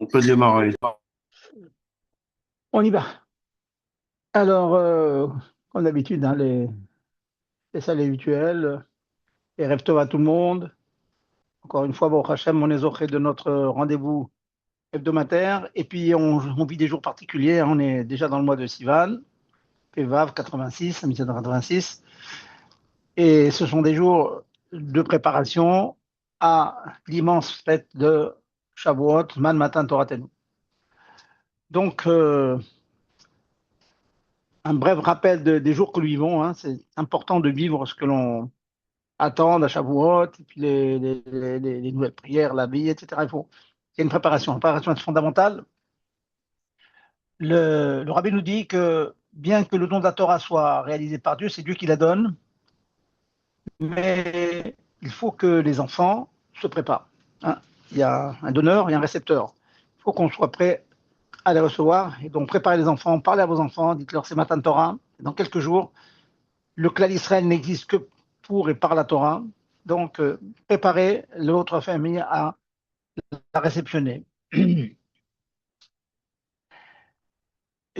On peut démarrer. On y va. Alors, comme d'habitude, hein, les salles habituelles, les rêves tov à tout le monde. Encore une fois, bon, Hachem, on est au de notre rendez-vous hebdomadaire. Et puis, on vit des jours particuliers, hein. On est déjà dans le mois de Sivan, Pevav 86, 1786. Et ce sont des jours de préparation à l'immense fête de Shavuot, Man Matan Torah Tenu. Donc, un bref rappel des jours que nous vivons, hein. C'est important de vivre ce que l'on attendre à Shavuot, et puis les nouvelles prières, la vie, etc. Il y a une préparation. La préparation est fondamentale. Le rabbi nous dit que bien que le don de la Torah soit réalisé par Dieu, c'est Dieu qui la donne, mais il faut que les enfants se préparent, hein. Il y a un donneur et un récepteur. Il faut qu'on soit prêt à les recevoir. Et donc, préparez les enfants, parlez à vos enfants, dites-leur c'est Matan Torah. Dans quelques jours, le clan d'Israël n'existe que pour et par la Torah. Donc, préparez l'autre famille à la réceptionner. Et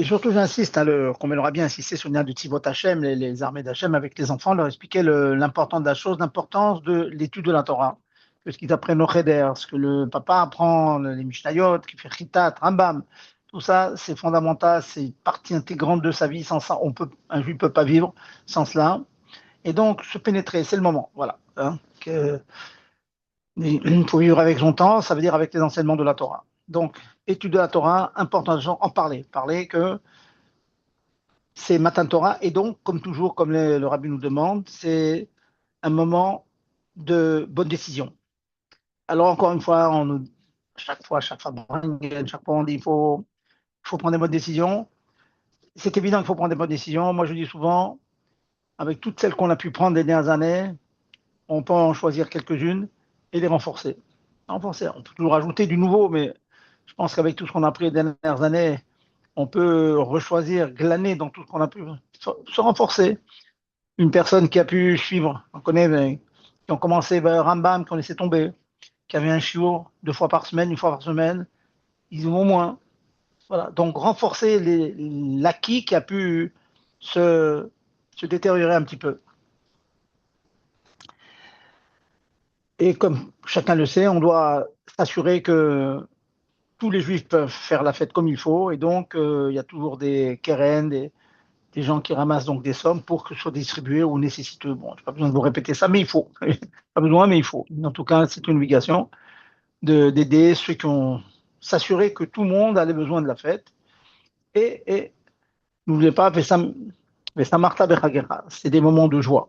surtout, j'insiste, hein, comme elle aura bien insisté sur le lien du Tzivot Hachem, les armées d'Hachem avec les enfants, leur expliquer l'importance de la chose, l'importance de l'étude de la Torah, que ce qu'ils apprennent au Cheder, ce que le papa apprend, les Mishnayot, qui fait Chitat, Rambam, tout ça, c'est fondamental, c'est partie intégrante de sa vie. Sans ça, un juif ne peut pas vivre sans cela. Et donc, se pénétrer, c'est le moment. Voilà, hein, il faut vivre avec son temps, ça veut dire avec les enseignements de la Torah. Donc, étude de la Torah, important, en parler. Parler que c'est Matan Torah, et donc, comme toujours, comme le rabbi nous demande, c'est un moment de bonne décision. Alors, encore une fois, chaque fois, on dit il faut prendre des bonnes décisions. C'est évident qu'il faut prendre des bonnes décisions. Moi, je dis souvent, avec toutes celles qu'on a pu prendre les dernières années, on peut en choisir quelques-unes et les renforcer. Renforcer. On peut toujours ajouter du nouveau, mais je pense qu'avec tout ce qu'on a appris les dernières années, on peut rechoisir, glaner dans tout ce qu'on a pu se renforcer. Une personne qui a pu suivre, on connaît, qui ont commencé vers Rambam, qui ont laissé tomber, qui avait un shiur 2 fois par semaine, 1 fois par semaine, ils ont au moins. Voilà. Donc renforcer l'acquis qui a pu se, se détériorer un petit peu. Et comme chacun le sait, on doit s'assurer que tous les juifs peuvent faire la fête comme il faut. Et donc, il y a toujours des keren, des gens qui ramassent donc des sommes pour que ce soit distribué aux nécessiteux. Bon, je n'ai pas besoin de vous répéter ça, mais il faut. Pas besoin, mais il faut. En tout cas, c'est une obligation d'aider ceux qui ont s'assurer que tout le monde a les besoins de la fête. Et n'oubliez pas, Vessa Martha Bechagera, c'est des moments de joie.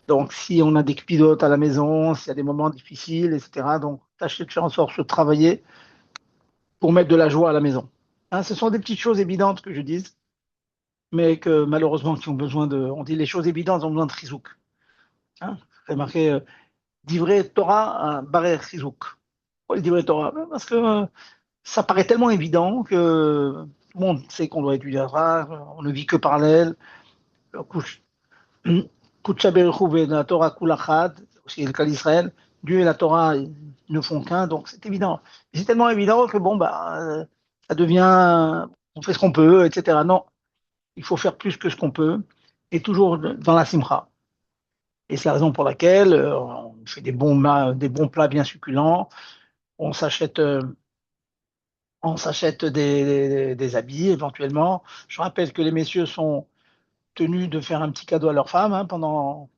Donc, si on a des pilotes à la maison, s'il y a des moments difficiles, etc., donc tâchez de faire en sorte de travailler pour mettre de la joie à la maison. Hein, ce sont des petites choses évidentes que je dis, mais que malheureusement, qui ont besoin on dit les choses évidentes ont besoin de chizouk. Hein, c'est marqué Divrei Torah, Barer chizouk. Pourquoi le Divrei Torah? Parce que ça paraît tellement évident que tout le monde sait qu'on doit étudier la Torah, on ne vit que par elle. Kutcha Beruchu la Torah Kulachad, aussi le cas d'Israël, Dieu et la Torah ne font qu'un, donc c'est évident. Et c'est tellement évident que bon, bah, ça devient, on fait ce qu'on peut, etc. Non, il faut faire plus que ce qu'on peut, et toujours dans la simcha. Et c'est la raison pour laquelle on fait des bons plats bien succulents, on s'achète des habits éventuellement. Je rappelle que les messieurs sont tenus de faire un petit cadeau à leur femme, hein, pendant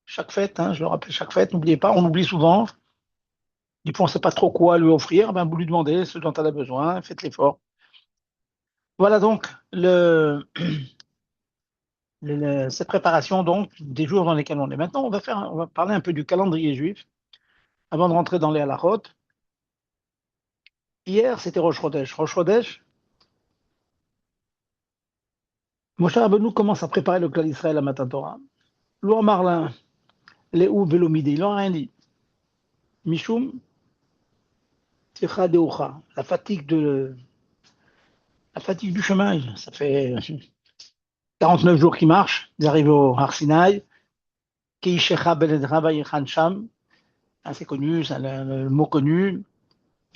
chaque fête, hein, je le rappelle, chaque fête, n'oubliez pas, on oublie souvent. Du coup, on ne sait pas trop quoi lui offrir, ben, vous lui demandez ce dont elle a besoin, faites l'effort. Voilà donc cette préparation donc des jours dans lesquels on est. Maintenant, on va parler un peu du calendrier juif avant de rentrer dans les halachot. Hier, c'était Rosh Chodesh. Rosh Chodesh, Moshe Rabbeinu commence à préparer le clan d'Israël à Matan Torah. Lourd Marlin, Léou Velomidi, il n'en a rien dit. Mishum, Tircha Deucha, la fatigue du chemin. Ça fait 49 jours qu'il marche. Ils arrivent au Har Sinaï. Keishecha Beled Rabbi Sham, c'est connu, c'est le mot connu.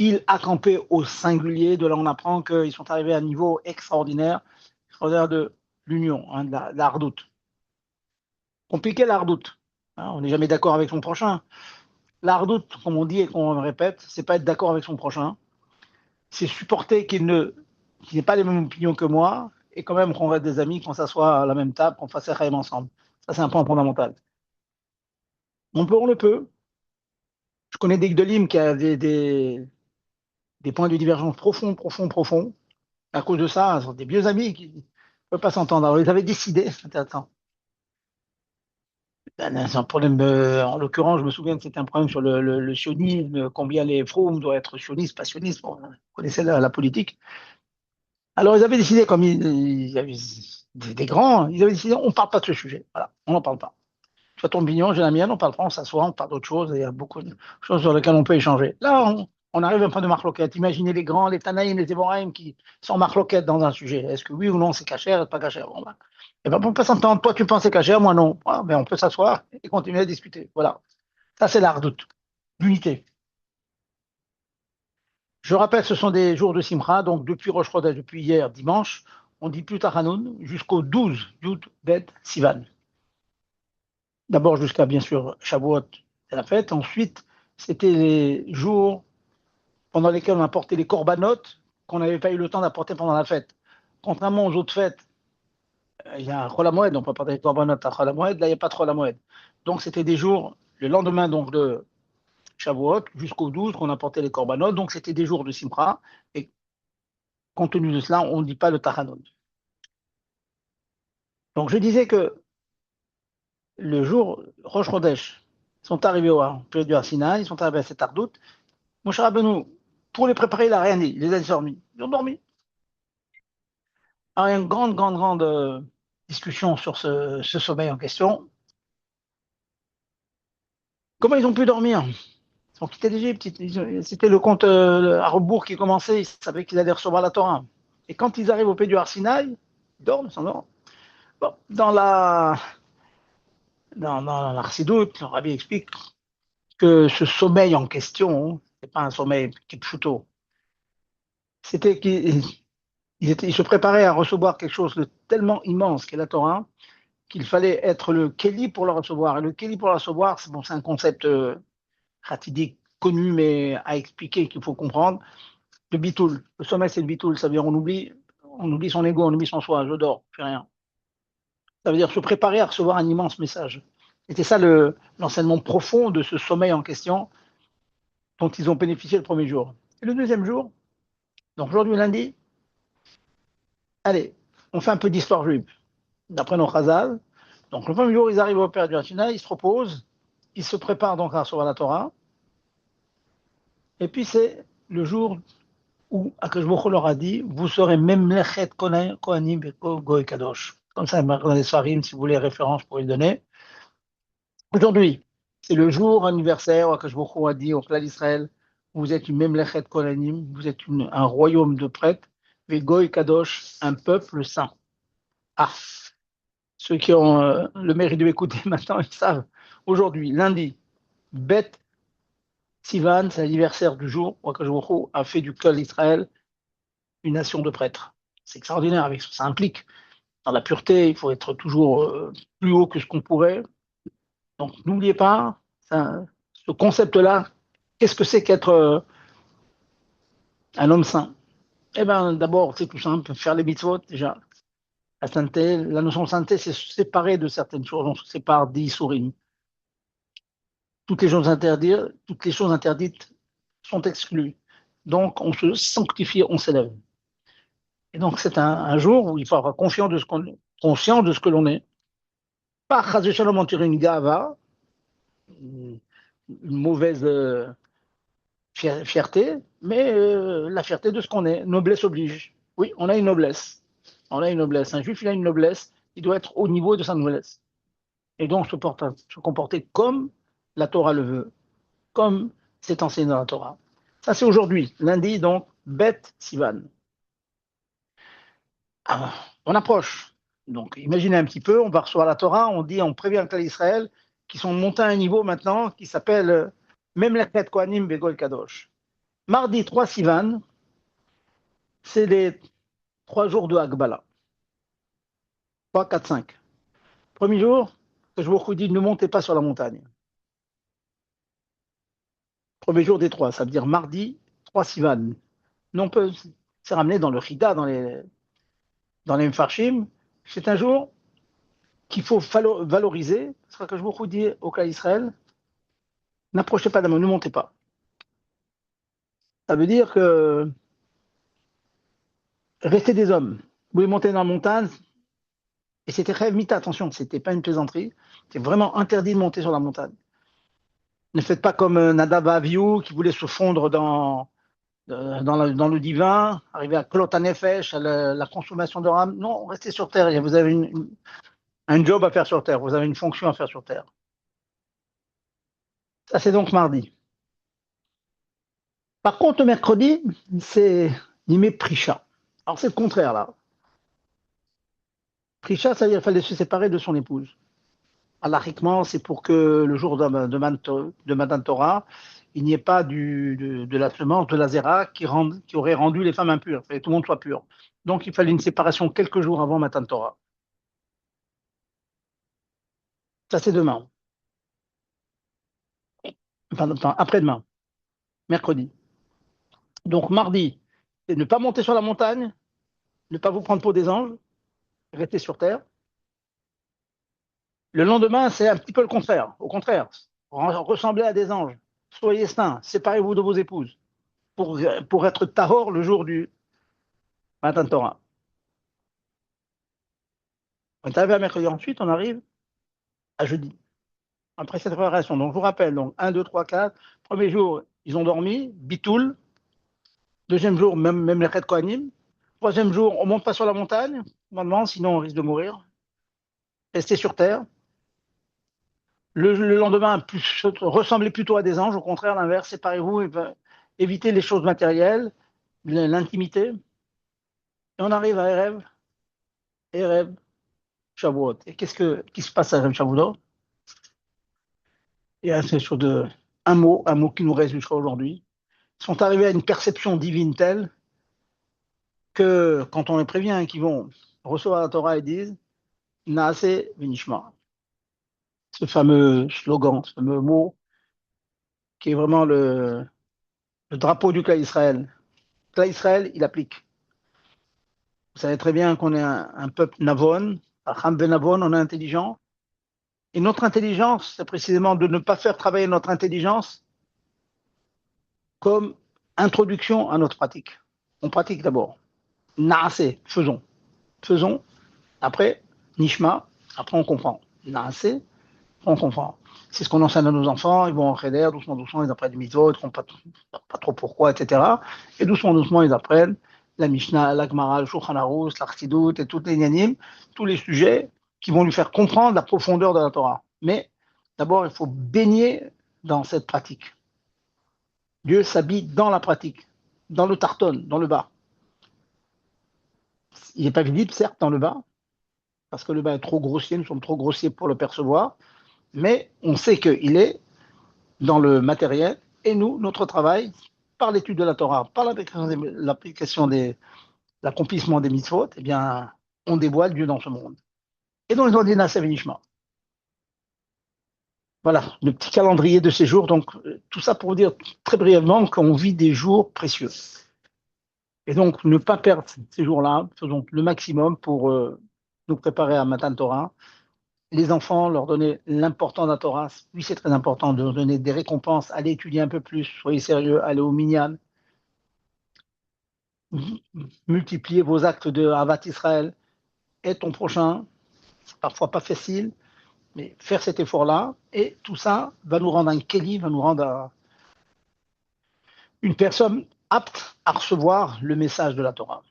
Il a campé au singulier. De là, on apprend qu'ils sont arrivés à un niveau extraordinaire de l'union, hein, de la hardoute. Compliqué la hardoute. Hein, on n'est jamais d'accord avec son prochain. La hardoute, comme on dit et qu'on répète, c'est pas être d'accord avec son prochain. C'est supporter qu'il n'ait pas les mêmes opinions que moi et quand même qu'on reste des amis, qu'on s'assoit à la même table, qu'on fasse un rêve ensemble. Ça, c'est un point fondamental. On le peut. Je connais des Gdolim qui a des points de divergence profonds. À cause de ça, ce sont des vieux amis qui ne peuvent pas s'entendre. Alors, ils avaient décidé, c'est intéressant. C'est un problème, en l'occurrence, je me souviens que c'était un problème sur le sionisme, combien les fromes doivent être sionistes, pas sionistes. Bon, vous connaissez la politique. Alors, ils avaient décidé, comme il y avait des grands, ils avaient décidé, on ne parle pas de ce sujet. Voilà, on n'en parle pas. Toi, ton opinion, j'ai la mienne, on parle pas, on s'assoit, on parle d'autre chose, et il y a beaucoup de choses sur lesquelles on peut échanger. Là, on arrive à un point de marloquette. Imaginez les grands, les Tanaïm, les Éboraïm qui sont marloquettes dans un sujet. Est-ce que oui ou non c'est cachère, pas cachère? Bon, ben, et ben, on peut s'entendre. Toi, tu penses c'est cachère, moi non. Ah, ben, on peut s'asseoir et continuer à discuter. Voilà. Ça, c'est l'art doute, l'unité. Je rappelle, ce sont des jours de Simcha, donc depuis Rosh Chodesh, depuis hier, dimanche, on dit plus Tachanoun, jusqu'au 12 Yud Bet Sivan. D'abord jusqu'à, bien sûr, Shavuot, c'est la fête. Ensuite, c'était les jours pendant lesquels on apportait les corbanotes qu'on n'avait pas eu le temps d'apporter pendant la fête. Contrairement aux autres fêtes, il y a un Chol Hamoed, on peut apporter les corbanotes à Chol Hamoed, là, il n'y a pas de Chol Hamoed. Donc, c'était des jours, le lendemain donc, de Shavuot, jusqu'au 12, qu'on apportait les corbanotes. Donc, c'était des jours de Simcha. Et compte tenu de cela, on ne dit pas le Tachanun. Donc, je disais que le jour Rosh Chodesh, ils sont arrivés au période du Arsinaï, ils sont arrivés à cette ardoute. Mon cher Rabbeinu, pour les préparer, il n'a rien dit. Il les a dormis. Ils ont dormi. Alors, il y a une grande discussion sur ce sommeil en question. Comment ils ont pu dormir? Ils ont quitté l'Égypte. C'était le compte à rebours qui commençait. Ils savaient qu'ils allaient recevoir la Torah. Et quand ils arrivent au pays du Arsinaï, ils dorment, ils s'endorment. Bon, dans la Chassidoute, le Rabbi explique que ce sommeil en question, c'est pas un sommeil qui est pshuto. C'était qu'ils se préparaient à recevoir quelque chose de tellement immense qu'est la Torah, qu'il fallait être le Kéli pour le recevoir. Et le Kéli pour le recevoir, c'est bon, un concept ratidique connu, mais à expliquer, qu'il faut comprendre. Le bitoul, le sommeil, c'est le bitoul. Ça veut dire on oublie son ego, on oublie son soi, je dors, je fais rien. Ça veut dire se préparer à recevoir un immense message. C'était ça l'enseignement profond de ce sommeil en question dont ils ont bénéficié le premier jour. Et le deuxième jour, donc aujourd'hui lundi, allez, on fait un peu d'histoire juive, d'après nos chazal. Donc le premier jour, ils arrivent au Père du Sinaï, ils se reposent, ils se préparent donc à recevoir la Torah. Et puis c'est le jour où Akash Baruch Hu leur a dit, vous serez Memlechet Kohanim Goy Kadosh. Comme ça, dans les Sfarim, si vous voulez référence pour les donner. Aujourd'hui, c'est le jour anniversaire où Akash Baruch Hu a dit au clan d'Israël, vous êtes une Memlechet Kohanim, vous êtes un royaume de prêtres, Goy Kadosh, un peuple saint. Ah, ceux qui ont le mérite de m'écouter maintenant, ils savent. Aujourd'hui, lundi, Bet Sivan, c'est l'anniversaire du jour où Akash Baruch Hu a fait du clan d'Israël une nation de prêtres. C'est extraordinaire, avec ça implique dans la pureté, il faut être toujours plus haut que ce qu'on pourrait. Donc n'oubliez pas ce concept-là. Qu'est-ce que c'est qu'être un homme saint? Eh bien, d'abord, c'est tout simple, faire les mitzvot déjà. La sainteté, la notion de sainteté, c'est se séparer de certaines choses. On se sépare d'Issourim. Toutes les choses interdites sont exclues. Donc, on se sanctifie, on s'élève. Et donc, c'est un jour où il faut avoir conscience de ce que l'on est. Pas, chas v'shalom, en tirer une gava, une mauvaise fierté, mais la fierté de ce qu'on est. Noblesse oblige. Oui, on a une noblesse. On a une noblesse. Un juif, il a une noblesse. Il doit être au niveau de sa noblesse. Et donc, se comporter comme la Torah le veut, comme c'est enseigné dans la Torah. Ça, c'est aujourd'hui, lundi, donc, Bet Sivan. Ah, on approche. Donc, imaginez un petit peu, on va recevoir la Torah, on prévient le Israël qui sont montés à un niveau maintenant qui s'appelle même la Kohanim Begol Kadosh. Mardi 3 Sivan, c'est les 3 jours de Hagbala. 3, 4, 5. Premier jour, je vous dis, ne montez pas sur la montagne. Premier jour des 3, ça veut dire mardi 3 Sivan. Non, on peut c'est ramené dans le Chida, dans les Mfarshim. C'est un jour qu'il faut valoriser. C'est ce que je vous dis au cas Israël. N'approchez pas d'Amon, ne montez pas. Ça veut dire que restez des hommes. Vous voulez monter dans la montagne, et c'était rêve mita, attention, c'était pas une plaisanterie. C'est vraiment interdit de monter sur la montagne. Ne faites pas comme Nadav Avihu qui voulait se fondre dans le divin, arriver à Klot Nefesh, à la consommation de rame. Non, restez sur terre. Vous avez un job à faire sur terre. Vous avez une fonction à faire sur terre. Ça, c'est donc mardi. Par contre, le mercredi, c'est Yimé Prisha. Alors, c'est le contraire, là. Prisha, ça veut dire qu'il fallait se séparer de son épouse. Alachiquement, c'est pour que le jour de Matan Torah, il n'y ait pas de la semence, de la zéra qui aurait rendu les femmes impures. Il fallait que tout le monde soit pur. Donc, il fallait une séparation quelques jours avant Matan Torah. Ça, c'est demain. Enfin, après-demain, mercredi. Donc, mardi, c'est ne pas monter sur la montagne, ne pas vous prendre pour des anges, rester sur terre. Le lendemain, c'est un petit peu le contraire. Au contraire, ressemblez à des anges. Soyez saints, séparez-vous de vos épouses pour être tahor le jour du Matan Torah. On est arrivé à mercredi, ensuite on arrive à jeudi, après cette préparation. Donc je vous rappelle, donc 1, 2, 3, 4. Premier jour, ils ont dormi, bitoul. Deuxième jour, même les Red Kohanim. Troisième jour, on ne monte pas sur la montagne, normalement, sinon on risque de mourir. Restez sur terre. Le lendemain, ressemblez plutôt à des anges, au contraire, l'inverse, séparez-vous, évitez les choses matérielles, l'intimité. Et on arrive à Erev, Shavuot. Et qui se passe à Erev Shavuot? Il y a quelque chose un mot qui nous reste jusqu'à aujourd'hui. Ils sont arrivés à une perception divine telle que quand on les prévient qu'ils vont recevoir la Torah, ils disent Naase Vinishma. Ce fameux slogan, ce fameux mot qui est vraiment le drapeau du clan Israël. Le clan Israël, il applique. Vous savez très bien qu'on est un peuple navon, Acham Benavon, on est intelligent. Et notre intelligence, c'est précisément de ne pas faire travailler notre intelligence comme introduction à notre pratique. On pratique d'abord. Naase, faisons. Faisons. Après, Nishma. Après, on comprend. Naase, on comprend. C'est ce qu'on enseigne à nos enfants. Ils vont en cheder, doucement, doucement, ils apprennent des mitzvot, ils ne comprennent pas trop pourquoi, etc. Et doucement, doucement, ils apprennent la Mishnah, la Gemara, le Shulchan Aruch, l'Archidut et toutes les Yanim, tous les sujets qui vont lui faire comprendre la profondeur de la Torah. Mais d'abord, il faut baigner dans cette pratique. Dieu s'habille dans la pratique, dans le tarton, dans le bas. Il n'est pas visible, certes, dans le bas, parce que le bas est trop grossier, nous sommes trop grossiers pour le percevoir, mais on sait qu'il est dans le matériel, et nous, notre travail, par l'étude de la Torah, par l'accomplissement des mitzvot, eh bien, on dévoile Dieu dans ce monde. Et donc, ils ont dit Nasa Venishma. Voilà, le petit calendrier de ces jours. Donc, tout ça pour vous dire très brièvement qu'on vit des jours précieux. Et donc, ne pas perdre ces jours-là, faisons le maximum pour nous préparer à Matan Torah. Les enfants, leur donner l'important de la Torah. Oui, c'est très important de leur donner des récompenses. Allez étudier un peu plus, soyez sérieux, allez au minyan. Multipliez vos actes de Havat Israël. Aide ton prochain. C'est parfois pas facile, mais faire cet effort-là. Et tout ça va nous rendre un Kéli, va nous rendre une personne apte à recevoir le message de la Torah.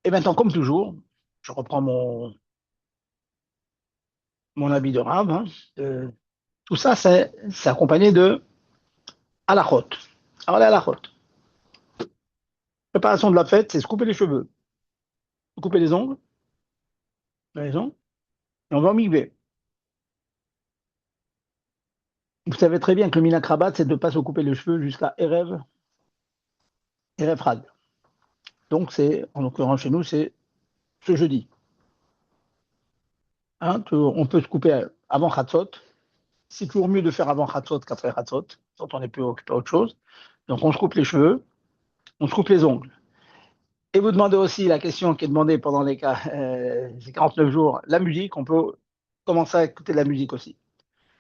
Et maintenant, comme toujours, je reprends mon habit de rave. Hein. Tout ça, c'est accompagné de halachot. Alors, les halachot. Préparation de la fête, c'est se couper les cheveux, se couper les ongles, et on va au mikvé. Vous savez très bien que le minakrabat, c'est de ne pas se couper les cheveux jusqu'à Erev Erev Hag. Donc, en l'occurrence chez nous, c'est ce jeudi. Hein, on peut se couper avant Chatzot. C'est toujours mieux de faire avant Chatzot qu'après Chatzot, quand on est plus occupé à autre chose. Donc, on se coupe les cheveux, on se coupe les ongles. Et vous demandez aussi la question qui est demandée pendant ces 49 jours, la musique, on peut commencer à écouter de la musique aussi.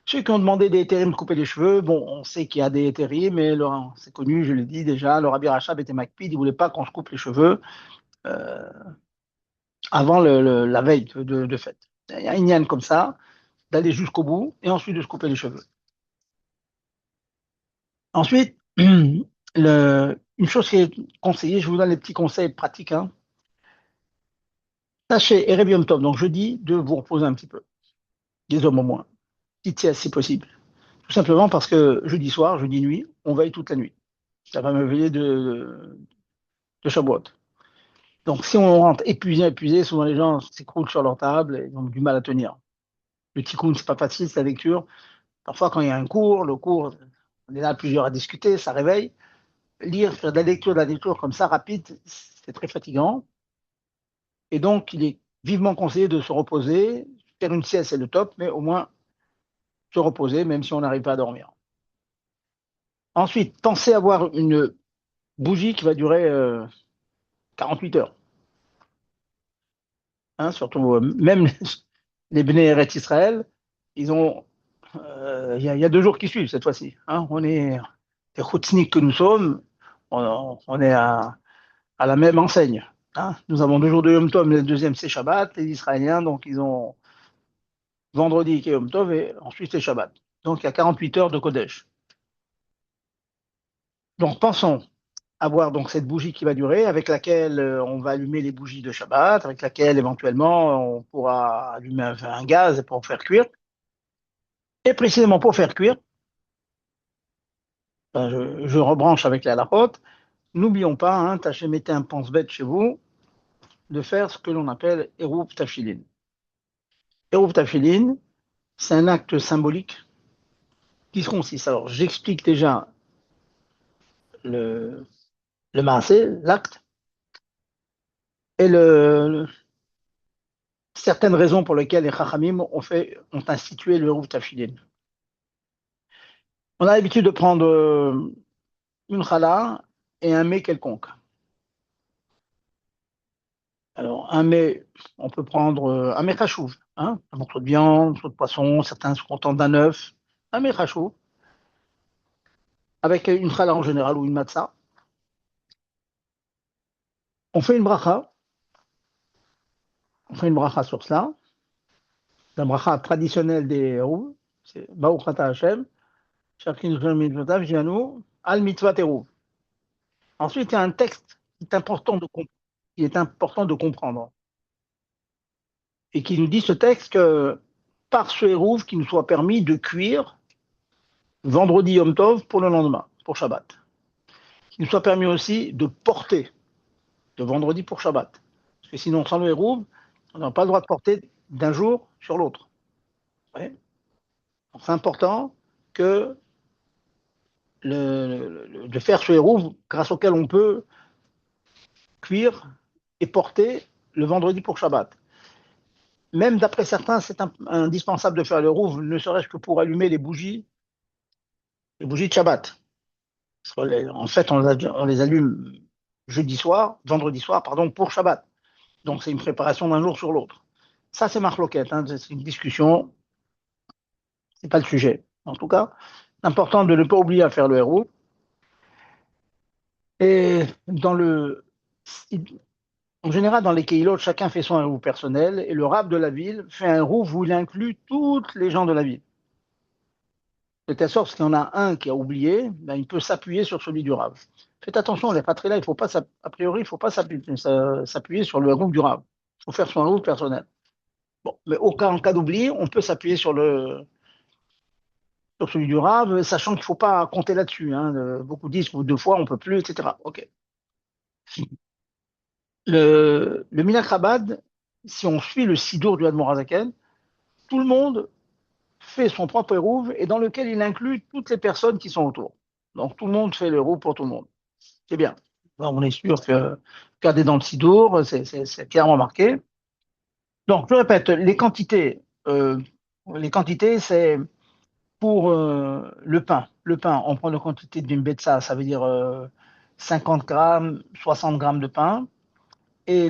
Ceux qui ont demandé des hétérim de couper les cheveux, bon, on sait qu'il y a des hétérim, mais c'est connu, je l'ai dit déjà, le Rabbi Rachab était Makpid, il ne voulait pas qu'on se coupe les cheveux euh, avant la veille de fête. Il y a une yann comme ça, d'aller jusqu'au bout et ensuite de se couper les cheveux. Ensuite, une chose qui est conseillée, je vous donne les petits conseils pratiques. Hein. Tâchez, Erev Yom Tov, donc jeudi, de vous reposer un petit peu, des hommes au moins, petite sieste si possible. Tout simplement parce que jeudi soir, jeudi nuit, on veille toute la nuit. Ça va me veiller de Shavuot. Donc si on rentre épuisé, souvent les gens s'écroulent sur leur table et ils ont du mal à tenir. Le tikkun, c'est pas facile, c'est la lecture. Parfois, quand il y a un cours, le cours, on est là plusieurs à discuter, ça réveille. Lire, faire de la lecture comme ça, rapide, c'est très fatigant. Et donc, il est vivement conseillé de se reposer. Faire une sieste, c'est le top, mais au moins se reposer, même si on n'arrive pas à dormir. Ensuite, pensez avoir une bougie qui va durer 48 heures. Hein, surtout, même les Bnei Eretz Israël, ils ont, il y a 2 jours qui suivent cette fois-ci. Hein, on est les Khoutzniks que nous sommes, on est à la même enseigne. Hein. Nous avons 2 jours de Yom Tov, mais le deuxième c'est Shabbat. Les Israéliens, donc ils ont vendredi qui est Yom Tov et ensuite c'est Shabbat. Donc il y a 48 heures de Kodesh. Donc pensons avoir donc cette bougie qui va durer, avec laquelle on va allumer les bougies de Shabbat, avec laquelle éventuellement on pourra allumer un gaz pour faire cuire. Et précisément pour faire cuire, ben, je rebranche avec la halachot. N'oublions pas, hein, tâchez, mettez un pense-bête chez vous, de faire ce que l'on appelle Eruv Tafilin. Eruv Tafilin, c'est un acte symbolique qui consiste. Alors, j'explique déjà le, le maasé, l'acte, et certaines raisons pour lesquelles les Chachamim ont institué le Eruv Tafilin. On a l'habitude de prendre une challah et un mets quelconque. Alors, un mets, on peut prendre un mets chachouv, hein, un morceau de viande, un morceau de poisson, certains se contentent d'un œuf, un mets chachouv, avec une challah en général ou une matzah. On fait une bracha, sur cela, la bracha traditionnelle des Hérouv, c'est Baruch Ata Hashem, Shakin Shem Mitzvotav Jianu, Al Mitzvah Hérouv. Ensuite, il y a un texte qui est important de comprendre et qui nous dit ce texte que par ce Hérouv, qu'il nous soit permis de cuire vendredi Yom Tov pour le lendemain, pour Shabbat. Qu'il nous soit permis aussi de porter de vendredi pour Shabbat. Parce que sinon, sans le Hérouv, on n'a pas le droit de porter d'un jour sur l'autre. Ouais. C'est important que de faire ce Hérouv grâce auquel on peut cuire et porter le vendredi pour Shabbat. Même d'après certains, c'est indispensable de faire le Hérouv, ne serait-ce que pour allumer les bougies de Shabbat. En fait, on les allume vendredi soir, pardon, pour Shabbat. Donc c'est une préparation d'un jour sur l'autre. Ça, c'est marloquette, hein, c'est une discussion, c'est pas le sujet. En tout cas, c'est important de ne pas oublier à faire le héros. Et en général, dans les Keilot, chacun fait son héros personnel et le rab de la ville fait un héros où il inclut toutes les gens de la ville. De telle sorte qu'il y en a un qui a oublié, ben, il peut s'appuyer sur celui du rab. Faites attention, les patries-là, a priori, il ne faut pas s'appuyer sur le héros du rab. Il faut faire son héros personnel. Bon, mais en cas d'oubli, on peut s'appuyer sur celui du rab, sachant qu'il ne faut pas compter là-dessus. Hein. Beaucoup disent que 2 fois, on ne peut plus, etc. Ok. Le Minach Chabad, si on suit le Sidour du Admorazaken, tout le monde fait son propre hérouve et dans lequel il inclut toutes les personnes qui sont autour. Donc tout le monde fait le hérouve pour tout le monde. C'est bien. On est sûr que garder dans le sidour, c'est clairement marqué. Donc, je répète, les quantités, c'est pour le pain. Le pain, on prend la quantité d'une betsa, ça veut dire 50 grammes, 60 grammes de pain. Et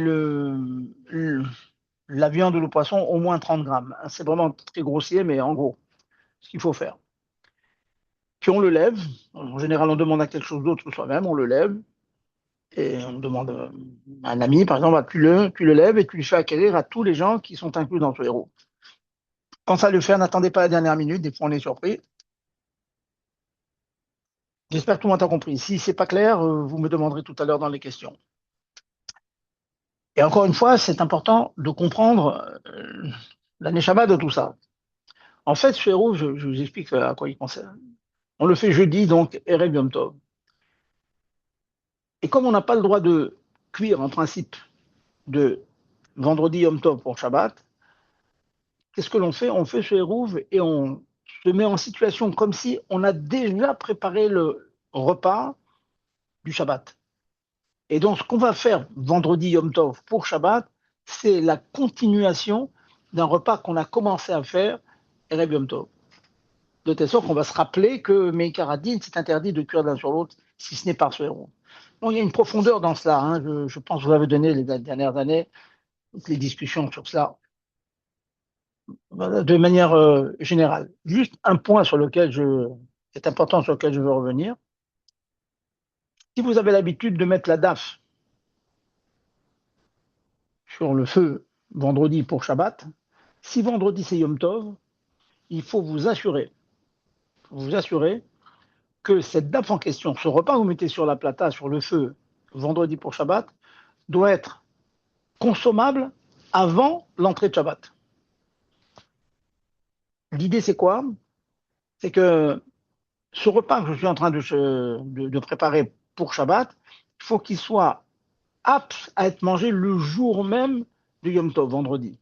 la viande ou le poisson, au moins 30 grammes. C'est vraiment très grossier, mais en gros, ce qu'il faut faire. Puis on le lève. En général, on demande à quelque chose d'autre que soi-même, on le lève. Et on demande à un ami, par exemple, tu le lèves et tu lui fais acquérir à tous les gens qui sont inclus dans ce héros. Quand ça le fait, n'attendez pas la dernière minute, des fois on est surpris. J'espère que tout le monde a compris. Si c'est pas clair, vous me demanderez tout à l'heure dans les questions. Et encore une fois, c'est important de comprendre la neshama de tout ça. En fait, ce héros, je vous explique à quoi il concerne. On le fait jeudi, donc Erev Yom Tov. Et comme on n'a pas le droit de cuire en principe de vendredi Yom Tov pour Shabbat, qu'est-ce que l'on fait? On fait ce hérouve et on se met en situation comme si on a déjà préparé le repas du Shabbat. Et donc, ce qu'on va faire vendredi Yom Tov pour Shabbat, c'est la continuation d'un repas qu'on a commencé à faire Erev Yom Tov. De telle sorte qu'on va se rappeler que Meikaradine, c'est interdit de cuire l'un sur l'autre si ce n'est par ce héros. Donc, il y a une profondeur dans cela. Hein. Je pense que vous avez donné les dernières années toutes les discussions sur cela de manière générale. Juste un point c'est important sur lequel je veux revenir. Si vous avez l'habitude de mettre la DAF sur le feu vendredi pour Shabbat, si vendredi c'est Yom Tov, il faut vous assurer que cette DAF en question, ce repas que vous mettez sur la plata, sur le feu vendredi pour Shabbat, doit être consommable avant l'entrée de Shabbat. L'idée c'est quoi? C'est que ce repas que je suis en train de préparer pour Shabbat, il faut qu'il soit apte à être mangé le jour même du Yom Tov, vendredi.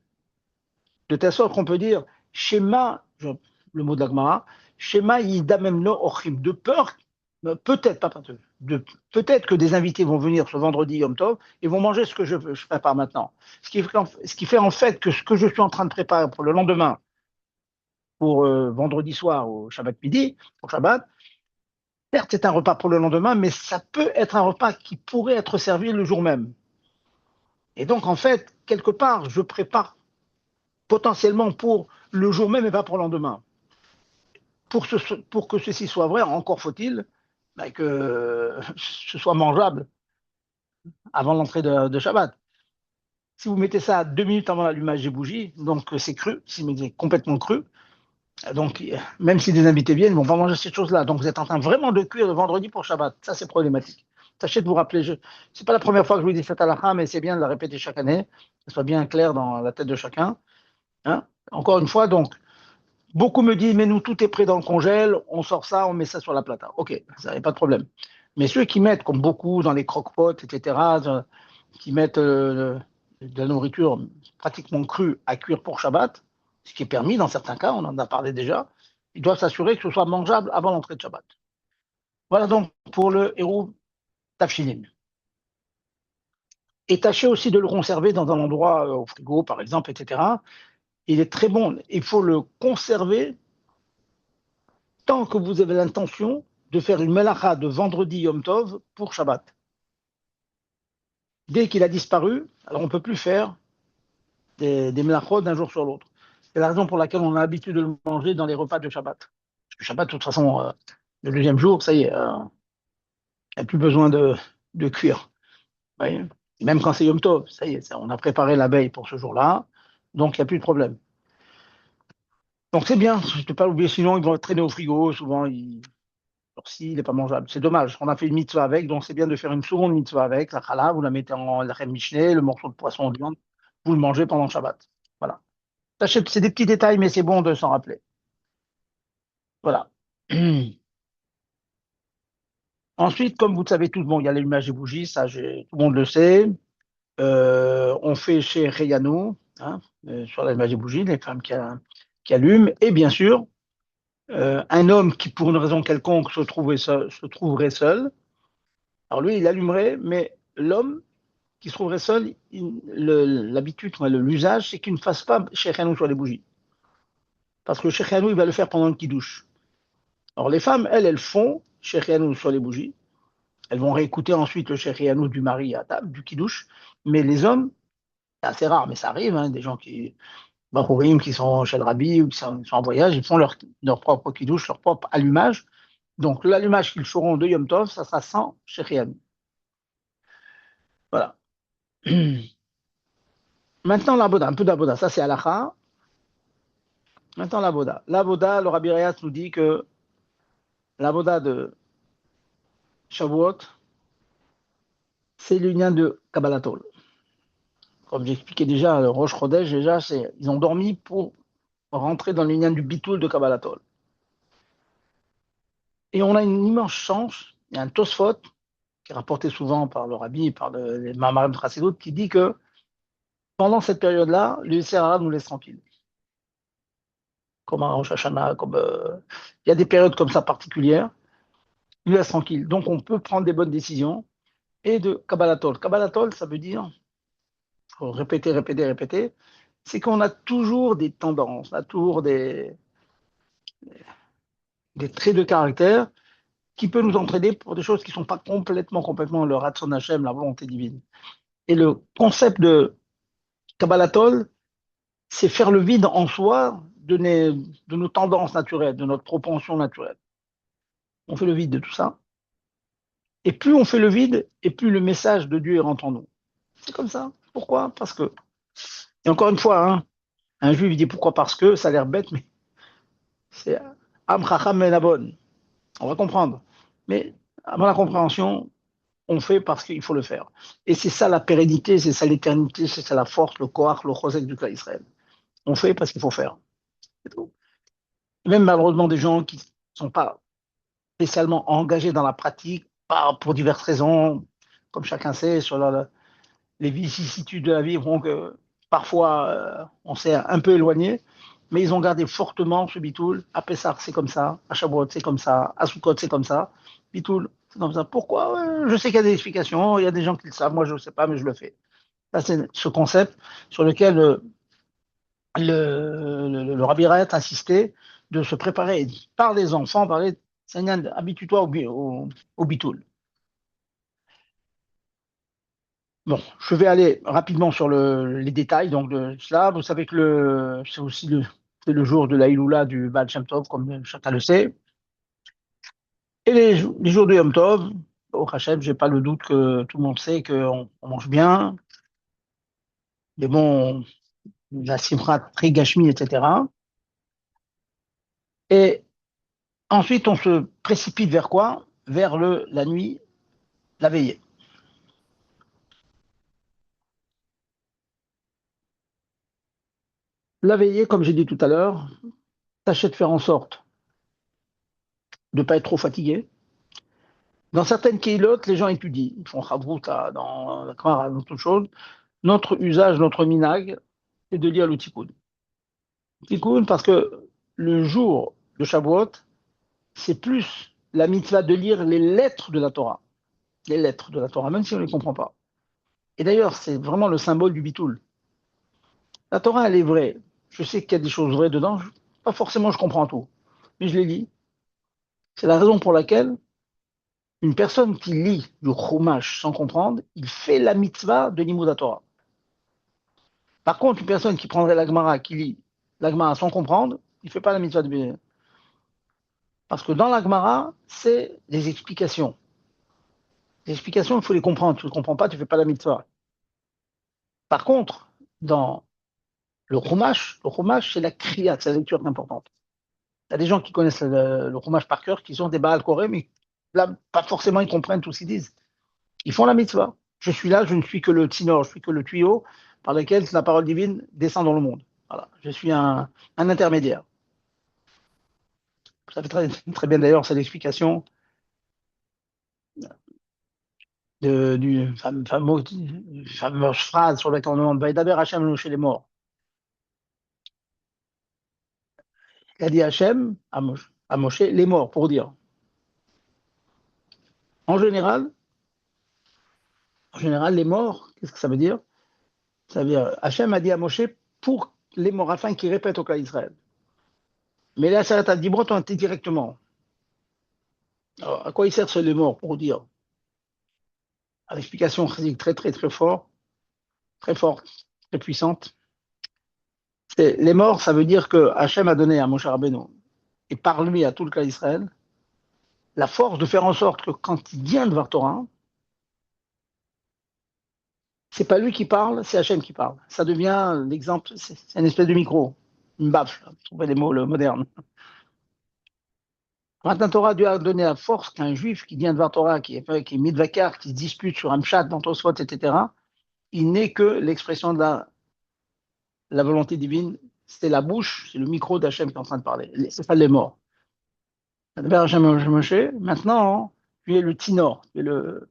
De telle sorte qu'on peut dire Shema, le mot d'Agmara, Shema Yidamemno Ochim, de peur, peut-être, pas peut-être que des invités vont venir ce vendredi Yom Tov et vont manger ce que je prépare maintenant. Ce qui fait en fait que ce que je suis en train de préparer pour le lendemain, pour vendredi soir au Shabbat midi, pour Shabbat, certes, c'est un repas pour le lendemain, mais ça peut être un repas qui pourrait être servi le jour même. Et donc, en fait, quelque part, je prépare potentiellement pour le jour même et pas pour le lendemain. Pour que ceci soit vrai, encore faut-il que ce soit mangeable avant l'entrée de Shabbat. Si vous mettez ça 2 minutes avant l'allumage des bougies, donc c'est cru, c'est complètement cru. Donc, même si des invités viennent, ils ne vont pas manger cette chose-là. Donc, vous êtes en train vraiment de cuire le vendredi pour Shabbat. Ça, c'est problématique. Tâchez de vous rappeler. C'est pas la première fois que je vous dis cette halakha, mais c'est bien de la répéter chaque année, que ce soit bien clair dans la tête de chacun. Hein. Encore une fois, donc, beaucoup me disent, mais nous, tout est prêt dans le congèle, on sort ça, on met ça sur la plata. Ok, ça n'est pas de problème. Mais ceux qui mettent, comme beaucoup dans les croque-potes, etc., qui mettent de la nourriture pratiquement crue à cuire pour Shabbat, ce qui est permis dans certains cas, on en a parlé déjà, ils doivent s'assurer que ce soit mangeable avant l'entrée de Shabbat. Voilà donc pour le héros Tafshilin. Et tâchez aussi de le conserver dans un endroit au frigo, par exemple, etc. Il est très bon. Il faut le conserver tant que vous avez l'intention de faire une melacha de vendredi Yom Tov pour Shabbat. Dès qu'il a disparu, alors on ne peut plus faire des melachot d'un jour sur l'autre. C'est la raison pour laquelle on a l'habitude de le manger dans les repas de Shabbat. Parce que Shabbat, de toute façon, le deuxième jour, ça y est, il n'y a plus besoin de cuire. Vous voyez. Même quand c'est Yom Tov, ça y est, on a préparé la veille pour ce jour-là, donc il n'y a plus de problème. Donc c'est bien, je ne peux pas l'oublier, sinon ils vont traîner au frigo, souvent alors, s'il n'est pas mangeable. C'est dommage, on a fait une mitzvah avec, donc c'est bien de faire une seconde mitzvah avec, la challah, vous la mettez en la mishneh, le morceau de poisson de viande, vous le mangez pendant Shabbat. Voilà. C'est des petits détails, mais c'est bon de s'en rappeler. Voilà. Ensuite, comme vous le savez tous, bon, il y a l'allumage des bougies, ça, tout le monde le sait. On fait chez Reyano, hein, sur l'allumage des bougies, les femmes qui allument. Et bien sûr, un homme qui, pour une raison quelconque, se trouverait seul. Alors lui, il allumerait, mais l'homme qui se trouverait seul, l'habitude, l'usage, c'est qu'il ne fasse pas Shechianu sur les bougies. Parce que Shechianu, il va le faire pendant le kidouche. Alors les femmes, elles font Shechianu sur les bougies. Elles vont réécouter ensuite le Shechianu du mari à table, du kidouche. Mais les hommes, c'est assez rare, mais ça arrive, hein, des gens qui, Barourim, qui sont chez le rabbi ou qui sont en voyage, ils font leur propre kidouche, leur propre allumage. Donc l'allumage qu'ils feront de Yom Tov, ça sera sans Shechianu. Voilà. Maintenant, la Boda, un peu d'Aboda, ça c'est Halacha. Maintenant, la Boda. La Boda, le Rabbi Rayat nous dit que la Boda de Shavuot, c'est l'union de Kabbalatol. Comme j'expliquais déjà, le Rosh Chodesh, déjà, ils ont dormi pour rentrer dans l'union du Bitoul de Kabbalatol. Et on a une immense chance, il y a un Tosfot, qui est rapporté souvent par le Rabbi, par les Mamarim de Chassidut, qui dit que pendant cette période-là, le Sahara nous laisse tranquilles. Comme un Rosh Hashanah, il y a des périodes comme ça particulières, il nous laisse tranquille. Donc on peut prendre des bonnes décisions et de Kabbalatol. Kabbalatol, ça veut dire, faut répéter, répéter, répéter, c'est qu'on a toujours des tendances, on a toujours des traits de caractère qui peuvent nous entraîner pour des choses qui ne sont pas complètement le Ratson Hashem, la volonté divine. Et le concept de Kabbalatol, c'est faire le vide en soi de nos tendances naturelles, de notre propension naturelle. On fait le vide de tout ça. Et plus on fait le vide, et plus le message de Dieu rentre en nous. C'est comme ça. Pourquoi? Parce que, et encore une fois, hein, un juif dit pourquoi? Parce que, ça a l'air bête, mais c'est Am Chacham Menabon. On va comprendre. Mais avant la compréhension, on fait parce qu'il faut le faire. Et c'est ça la pérennité, c'est ça l'éternité, c'est ça la force, le koach, le chosek du cas Israël. On fait parce qu'il faut faire. C'est tout. Même malheureusement des gens qui ne sont pas spécialement engagés dans la pratique, pas pour diverses raisons, comme chacun sait, sur les vicissitudes de la vie font que parfois on s'est un peu éloigné, mais ils ont gardé fortement ce bitoul. À Pessah, c'est comme ça, à Shavuot, c'est comme ça, à Sukkot, c'est comme ça. Bitoul, c'est comme ça. Pourquoi? Je sais qu'il y a des explications, il y a des gens qui le savent, moi je ne sais pas, mais je le fais. Ça, c'est ce concept sur lequel le Rabbi Rayat insistait de se préparer par les enfants, par les Seigneur, habitue-toi au bitoul. Bon, je vais aller rapidement sur les détails donc de cela. Vous savez que c'est aussi c'est le jour de la Iloula du Baal Shem Tov, comme chacun le sait. Et les jours de Yom Tov, au Hachem, j'ai pas le doute que tout le monde sait qu'on mange bien, des bons, la simra très gashmi, etc. Et ensuite, on se précipite vers quoi? Vers la nuit, la veillée. La veillée, comme j'ai dit tout à l'heure, tâchez de faire en sorte de ne pas être trop fatigué. Dans certaines keilotes, les gens étudient, ils font chavruta dans la Gemara, dans toute chose. Notre usage, notre minag, c'est de lire le tikkun. Tikkun parce que le jour de Shavuot, c'est plus la mitzvah de lire les lettres de la Torah. Les lettres de la Torah, même si on ne les comprend pas. Et d'ailleurs, c'est vraiment le symbole du bitoul. La Torah, elle est vraie. Je sais qu'il y a des choses vraies dedans, pas forcément je comprends tout, mais je les lis. C'est la raison pour laquelle une personne qui lit le Chumash sans comprendre, il fait la mitzvah de Limud Torah. Par contre, une personne qui prendrait la Gemara, qui lit la Gemara sans comprendre, il ne fait pas la mitzvah de Béné. Parce que dans la Gemara, c'est des explications. Les explications, il faut les comprendre. Tu ne les comprends pas, tu ne fais pas la mitzvah. Par contre, dans le Chumash, c'est la kriyat, c'est la lecture qui est importante. Il y a des gens qui connaissent le Chumash par cœur, qui sont des Baal Koré, mais là, pas forcément ils comprennent tout ce qu'ils disent. Ils font la mitzvah. Je suis là, je ne suis que le tsinor, je suis que le tuyau par lequel la parole divine descend dans le monde. Voilà, je suis un intermédiaire. Ça fait très bien d'ailleurs, c'est l'explication du fameuse phrase sur laquelle on demande Vaïdaber Hachem chez les morts. Il a dit Hachem à Moshe, les morts, pour dire. En général, En général, les morts, qu'est-ce que ça veut dire? Ça veut dire, Hachem a dit à Moshe pour les morts, afin qu'ils répètent au cas d'Israël. Mais là, ça a dit, bon, on été directement. Alors, à quoi il sert ce les morts pour dire? À l'explication chrétienne très, très, très forte, très puissante. C'est, les morts, ça veut dire que Hachem a donné à Moshe Rabbeinu, et par lui à tout le cas d'Israël, la force de faire en sorte que quand il vient de Torah, c'est pas lui qui parle, c'est Hachem qui parle. Ça devient l'exemple, c'est une espèce de micro, une baffe, trouver les mots le moderne. Matan Torah Dieu a donné la force qu'un juif qui vient de Torah, qui est midvakar, qui se dispute sur un pshat dans Tosfot, etc., il n'est que l'expression de la volonté divine. C'est la bouche, c'est le micro d'Hachem qui est en train de parler. C'est pas les morts. Maintenant, tu es le tinor, tu es le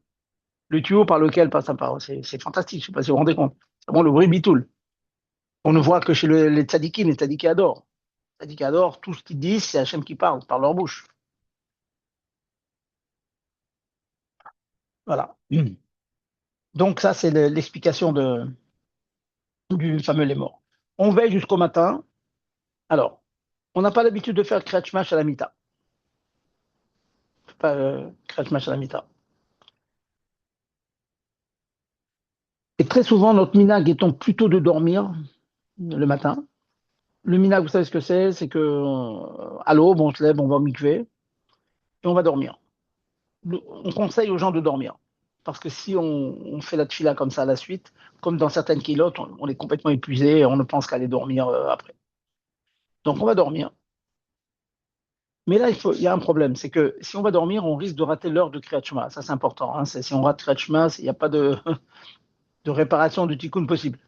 tuyau par lequel passe sa parole. C'est fantastique, je ne sais pas si vous vous rendez compte. C'est vraiment le bruit bitoul. On ne voit que chez les tzadikim, les tzadikim adorent. Les tzadikim adorent, tout ce qu'ils disent, c'est Hachem qui parle, par leur bouche. Voilà. Donc ça, c'est l'explication du fameux les morts. On veille jusqu'au matin. Alors, on n'a pas l'habitude de faire Kriyat Shema à la mita. Pas Kriyat Shema à la mita. Et très souvent, notre minag étant plutôt de dormir le matin. Le minag, vous savez ce que c'est? C'est que à l'aube, on se lève, on va au mikvé et on va dormir. On conseille aux gens de dormir. Parce que si on fait la tchila comme ça à la suite, comme dans certaines kilotes, on est complètement épuisé et on ne pense qu'à aller dormir après. Donc on va dormir. Mais là, il y a un problème, c'est que si on va dormir, on risque de rater l'heure de Kriyat Shema. Ça, c'est important. Hein. Si on rate Kriyat Shema, il n'y a pas de réparation du tikkun possible.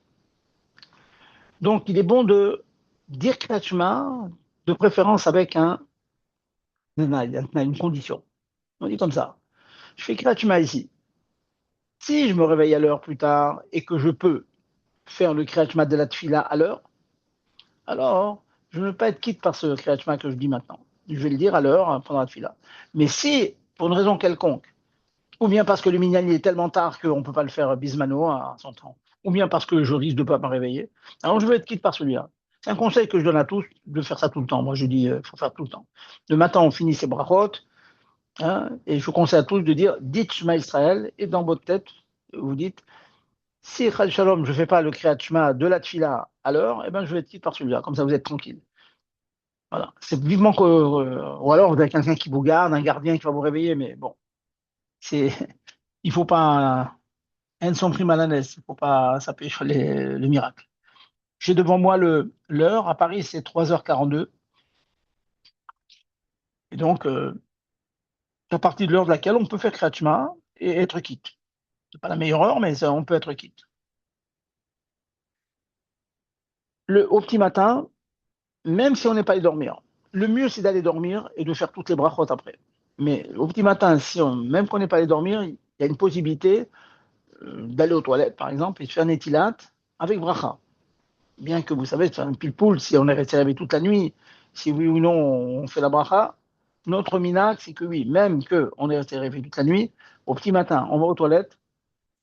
Donc, il est bon de dire Kriyat Shema, de préférence avec une condition. On dit comme ça. Je fais Kriyat Shema ici. Si je me réveille à l'heure plus tard et que je peux faire le Kriyat Shema de la Tfila à l'heure, alors je ne veux pas être quitte par ce Kriyat Shema que je dis maintenant. Je vais le dire à l'heure hein, pendant la Tfila. Mais si, pour une raison quelconque, ou bien parce que le minyan est tellement tard qu'on ne peut pas le faire bismano à son temps, ou bien parce que je risque de ne pas me réveiller, alors je veux être quitte par celui-là. C'est un conseil que je donne à tous de faire ça tout le temps. Moi, je dis, il faut faire tout le temps. Le matin, on finit ses brachot, hein, et je conseille à tous de dire, dites Shema Israël, et dans votre tête, vous dites, si Chal Shalom, je ne fais pas le Kriyat Shema de la Tfila à l'heure, eh ben, je vais être quitte par celui-là. Comme ça, vous êtes tranquille. Voilà. C'est vivement que, ou alors vous avez quelqu'un qui vous garde, un gardien qui va vous réveiller, mais bon, c'est, il faut pas elles sont prises à la il ne faut pas s'appuyer sur le miracle. J'ai devant moi l'heure. À Paris, c'est 3h42. Et donc, c'est à partir de l'heure de laquelle on peut faire Kriyat Shema et être quitte. C'est pas la meilleure heure, mais on peut être quitte. Au petit matin, même si on n'est pas allé dormir, le mieux, c'est d'aller dormir et de faire toutes les brachot après. Mais au petit matin, même qu'on n'est pas allé dormir, il y a une possibilité d'aller aux toilettes, par exemple, et de faire un étilat avec bracha. Bien que vous savez, c'est un pile-poule, si on est resté réveillé toute la nuit, si oui ou non on fait la bracha, notre minac, c'est que oui, même qu'on est resté réveillé toute la nuit, au petit matin, on va aux toilettes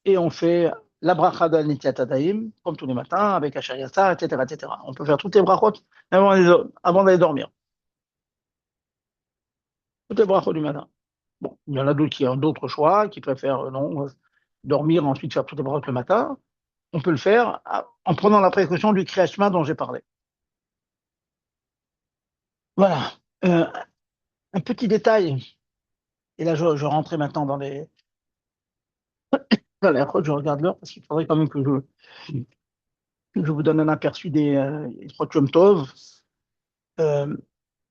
et on fait la bracha de Nitiat Tadaim, comme tous les matins, avec Asher Yassar, etc., etc. On peut faire toutes les brachot avant d'aller dormir. Toutes les brachot du matin. Bon, il y en a d'autres qui ont d'autres choix, qui préfèrent non, dormir, ensuite faire toutes les brachot le matin. On peut le faire en prenant la précaution du Kriyat Shema dont j'ai parlé. Voilà. Un petit détail, et là je rentrais maintenant dans les je regarde l'heure parce qu'il faudrait quand même que je vous donne un aperçu des Yom Tov. Euh,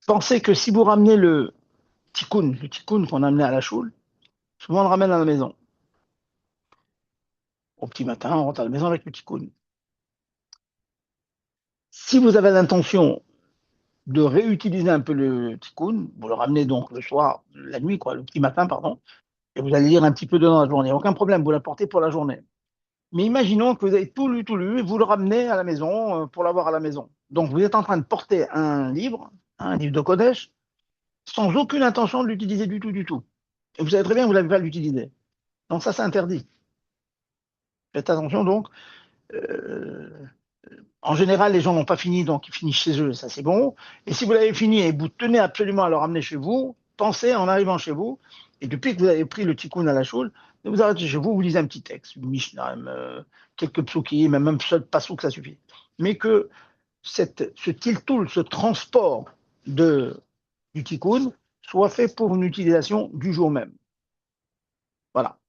Pensez que si vous ramenez le tikkun qu'on a amené à la choule, souvent on le ramène à la maison. Au petit matin, on rentre à la maison avec le tikkun. Si vous avez l'intention de réutiliser un peu le tikkun, vous le ramenez donc le soir, la nuit, quoi, le petit matin, pardon, et vous allez lire un petit peu dedans la journée. Aucun problème, vous l'apportez pour la journée. Mais imaginons que vous avez tout lu, et vous le ramenez à la maison pour l'avoir à la maison. Donc vous êtes en train de porter un livre de Kodesh, sans aucune intention de l'utiliser du tout, du tout. Et vous savez très bien que vous n'avez pas à l'utiliser. Donc ça, c'est interdit. Faites attention donc. Euh, En général, les gens n'ont pas fini, donc ils finissent chez eux, ça c'est bon. Et si vous l'avez fini et vous tenez absolument à le ramener chez vous, pensez en arrivant chez vous, et depuis que vous avez pris le tikkun à la choule, de vous arrêtez chez vous, vous lisez un petit texte, une Mishnah, quelques psukim, même un seul passouk, ça suffit. Mais que ce tiltoul, ce transport du tikkun, soit fait pour une utilisation du jour même. Voilà.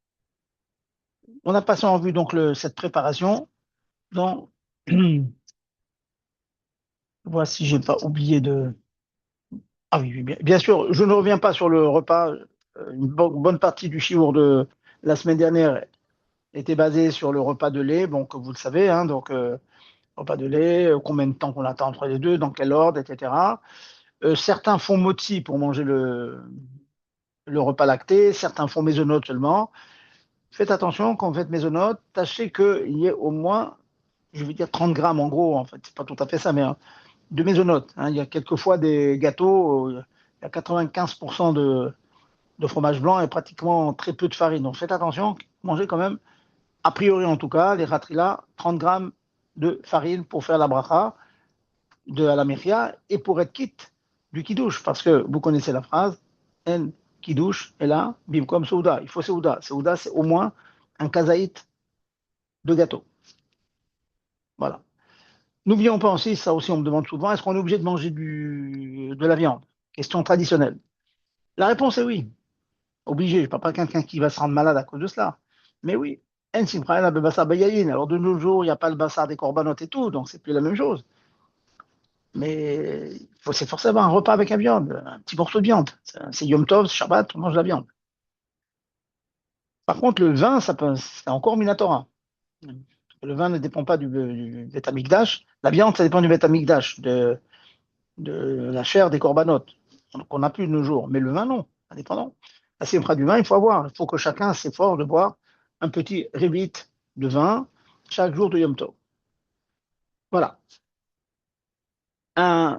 On a passé en vue donc cette préparation. Donc, voici, j'ai pas oublié de. Ah oui, oui, bien sûr, je ne reviens pas sur le repas. Une bonne partie du chiour de la semaine dernière était basée sur le repas de lait, bon, comme vous le savez, hein, donc repas de lait, combien de temps qu'on attend entre les deux, dans quel ordre, etc. Certains font motzi pour manger le repas lacté, certains font mésonote seulement. Faites attention, quand vous faites mésonote, tâchez qu'il y ait au moins, je vais dire 30 grammes en gros, en fait, c'est pas tout à fait ça, mais de mésonote. Hein. Il y a quelquefois des gâteaux, il y a 95% de fromage blanc et pratiquement très peu de farine. Donc faites attention, mangez quand même, a priori en tout cas, les ratrillas, 30 grammes de farine pour faire la bracha de la mechia et pour être quitte du kidouche, parce que vous connaissez la phrase, en kidouche est là, bim comme souda, il faut souda. Souda, c'est au moins un kazaït de gâteau. Voilà. N'oublions pas aussi, ça aussi on me demande souvent, est-ce qu'on est obligé de manger de la viande? Question traditionnelle. La réponse est oui. Obligé, je ne parle pas quelqu'un qui va se rendre malade à cause de cela. Mais oui, En Simcha, la Bebassar Bayayin. Alors de nos jours, il n'y a pas le bassar des corbanotes et tout, donc c'est plus la même chose. Mais c'est forcément un repas avec la viande, un petit morceau de viande. C'est Yom Tov, c'est Shabbat, on mange de la viande. Par contre, le vin, c'est encore Minatora. Le vin ne dépend pas du Beth Amikdash. La viande, ça dépend du Beth Amikdash, de la chair des corbanotes, qu'on n'a plus de nos jours. Mais le vin, non, indépendant. La simcha du vin, il faut avoir. Il faut que chacun s'efforce de boire un petit rébit de vin chaque jour de Yom Tov. Voilà. Un,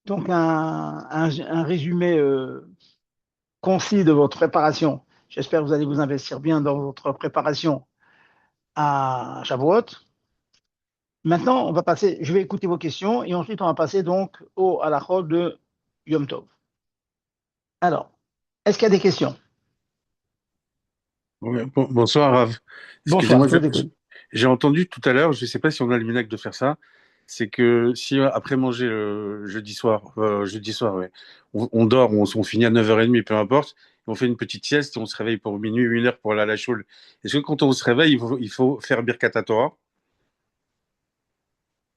donc un résumé concis de votre préparation. J'espère que vous allez vous investir bien dans votre préparation à Shavuot. Maintenant, on va passer, je vais écouter vos questions et ensuite on va passer donc au halachot de Yom Tov. Alors, est-ce qu'il y a des questions? Ouais, bonsoir, Rav. Bonsoir, Excusez-moi, je vous écoute. j'ai entendu tout à l'heure, je ne sais pas si on a le minac de faire ça, c'est que si après manger jeudi soir, ouais, on dort, on finit à 9h30, peu importe, on fait une petite sieste, on se réveille pour minuit, 1 heure pour aller à la choule. Est-ce que quand on se réveille, il faut faire Birkat Torah?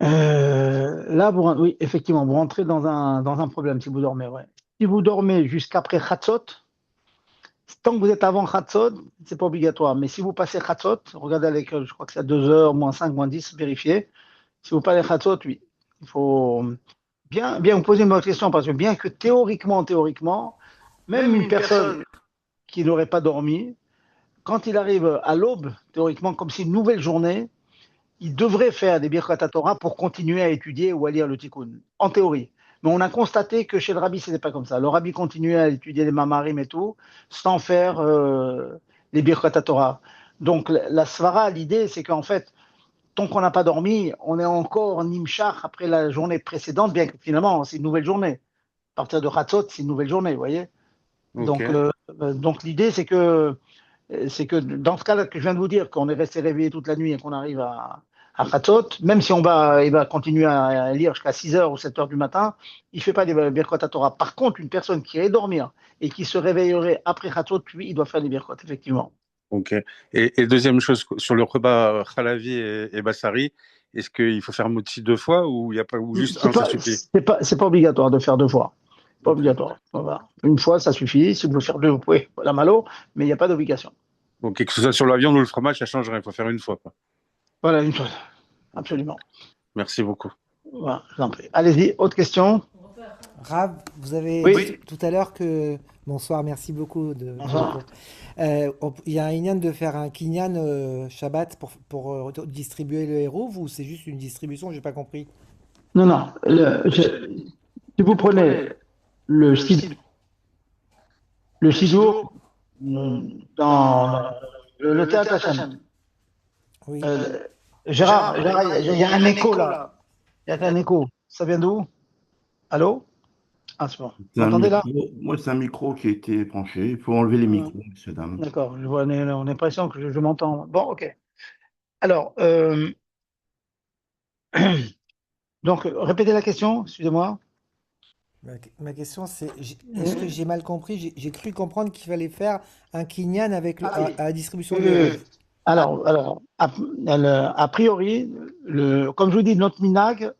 Là, oui, effectivement, vous rentrez dans un problème si vous dormez. Ouais. Si vous dormez jusqu'après Khatzot, tant que vous êtes avant Khatzot, c'est pas obligatoire. Mais si vous passez Khatzot, regardez à l'école, je crois que c'est à 2 heures, moins 5, moins 10, vérifiez. Si vous passez Khatzot, oui. Il faut bien vous poser votre question parce que bien que théoriquement, même une personne qui n'aurait pas dormi, quand il arrive à l'aube, théoriquement, comme c'est une nouvelle journée, il devrait faire des Birkat Torah pour continuer à étudier ou à lire le Tikkun, en théorie. Mais on a constaté que chez le rabbi, ce n'était pas comme ça. Le rabbi continuait à étudier les Mamarim et tout, sans faire les Birkat Torah. Donc la Svara, l'idée, c'est qu'en fait, tant qu'on n'a pas dormi, on est encore Nimshach après la journée précédente, bien que finalement, c'est une nouvelle journée. À partir de Hatzot, c'est une nouvelle journée, vous voyez. Ok, Donc l'idée, c'est que dans ce cas-là que je viens de vous dire, qu'on est resté réveillé toute la nuit et qu'on arrive à Khatzot, même si il va continuer à lire jusqu'à 6 heures ou 7 heures du matin, il ne fait pas des Birkot à Torah. Par contre, une personne qui irait dormir et qui se réveillerait après Khatzot, lui, il doit faire des Birkot, effectivement. ok. Et deuxième chose, sur le repas Khalavi et Bassari, est-ce qu'il faut faire motzi 2 fois ou il y a pas, ou juste C'est un, ça pas, suffit? c'est pas obligatoire de faire deux fois. Pas Ok. obligatoire. Voilà. Une fois, ça suffit. Si vous voulez faire deux, vous pouvez la malo, mais il n'y a pas d'obligation. Ok, que ce soit sur la viande ou le fromage, ça change rien. Il faut faire 1 fois, quoi. Voilà une chose. Absolument. Merci beaucoup. Voilà, je vous en prie. Allez-y, autre question? Rav, vous avez Oui. dit tout à l'heure que... Bonsoir, merci beaucoup du Bonsoir. retour. Il y a un inyan de faire un kinyan Shabbat pour distribuer le héros ou c'est juste une distribution, j'ai pas compris. Non, non. Si vous prenez le, sid- le sidour, dans le théâtre Hachem. Oui. Euh, Gérard, il y a un écho là. Il y a un écho. Ça vient d'où? Allô? Ah, c'est bon. Vous C'est un m'entendez là? micro. Moi, c'est un micro qui a été branché. Il faut enlever les Hum, micros, monsieur, dame. D'accord, on a l'impression que je m'entends. Bon, ok. Alors, donc, répétez la question, excusez-moi. Ma question, c'est, est-ce que j'ai mal compris? J'ai cru comprendre qu'il fallait faire un kinyan avec Ah oui. à la distribution de Euh, l'héros. a priori, comme je vous dis, notre minag,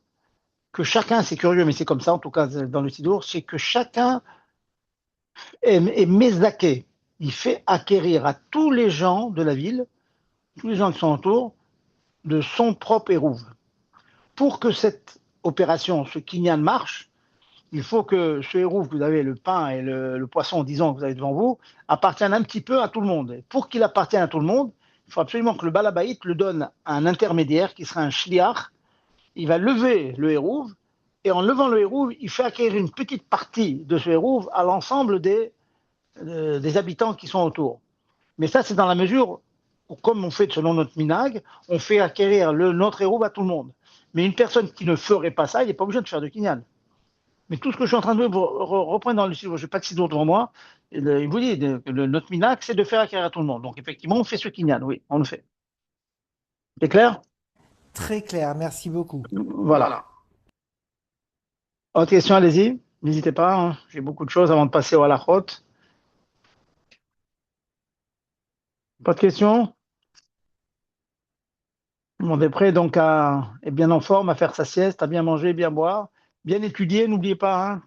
que chacun, c'est curieux, mais c'est comme ça, en tout cas dans le Sidour, c'est que chacun est mezaké. Il fait acquérir à tous les gens de la ville, tous les gens qui sont autour, de son propre hérouve. Pour que cette opération, ce kinyan marche, il faut que ce hérouve que vous avez, le pain et le poisson, disons, que vous avez devant vous, appartienne un petit peu à tout le monde. Et pour qu'il appartienne à tout le monde, il faut absolument que le balabaït le donne à un intermédiaire qui sera un shliach. Il va lever le hérouve et en levant le hérouve, il fait acquérir une petite partie de ce hérouve à l'ensemble des habitants qui sont autour. Mais ça, c'est dans la mesure où, comme on fait selon notre minag, on fait acquérir notre hérouve à tout le monde. Mais une personne qui ne ferait pas ça, il n'est pas obligé de faire de kinyan. Mais tout ce que je suis en train de vous reprendre dans le site, je n'ai pas de site devant moi, il vous dit que notre minac, c'est de faire acquérir à tout le monde. Donc effectivement, on fait ce kinyan, oui, on le fait. C'est clair? Très clair, merci beaucoup. Voilà. Autre question, allez-y. N'hésitez pas, hein. J'ai beaucoup de choses avant de passer au halachot. Pas de questions? Tout le monde est prêt donc est bien en forme, à faire sa sieste, à bien manger, bien boire, bien étudier, n'oubliez pas, hein.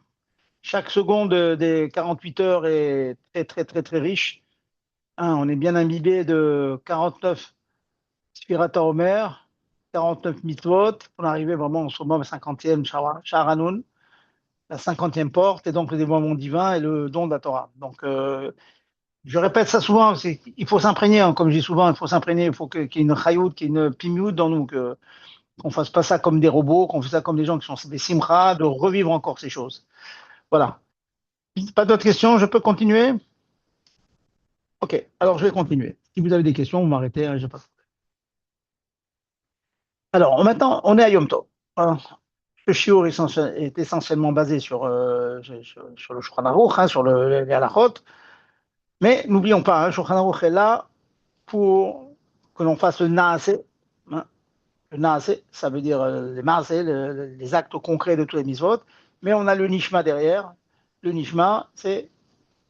Chaque seconde des 48 heures est très très très très riche. Hein, on est bien imbibé de 49 Spirata Omer, 49 mitzvot, on arrivait vraiment en ce moment à la 50e Shaharanoun, la 50e porte, et donc le dévoilement divin et le don de la Torah. Donc, je répète ça souvent, il faut s'imprégner, hein, comme je dis souvent, il faut s'imprégner, il faut qu'il y ait une chayout, qu'il y ait une pimiout dans nous, qu'on fasse pas ça comme des robots, qu'on fasse ça comme des gens qui sont des simras, de revivre encore ces choses. Voilà. Pas d'autres questions, je peux continuer? Ok, alors je vais continuer. Si vous avez des questions, vous m'arrêtez, hein, je passe. Alors, maintenant, on est à Yom Tov. Hein. Le shiur est essentiellement basé sur le Shulchan Aruch, hein, sur les halachot. Mais n'oublions pas, hein, le Shulchan Aruch est là pour que l'on fasse le naase. Hein. Le naase, ça veut dire les maase, les actes concrets de tous les mitzvot. Mais on a le nishma derrière. Le nishma, c'est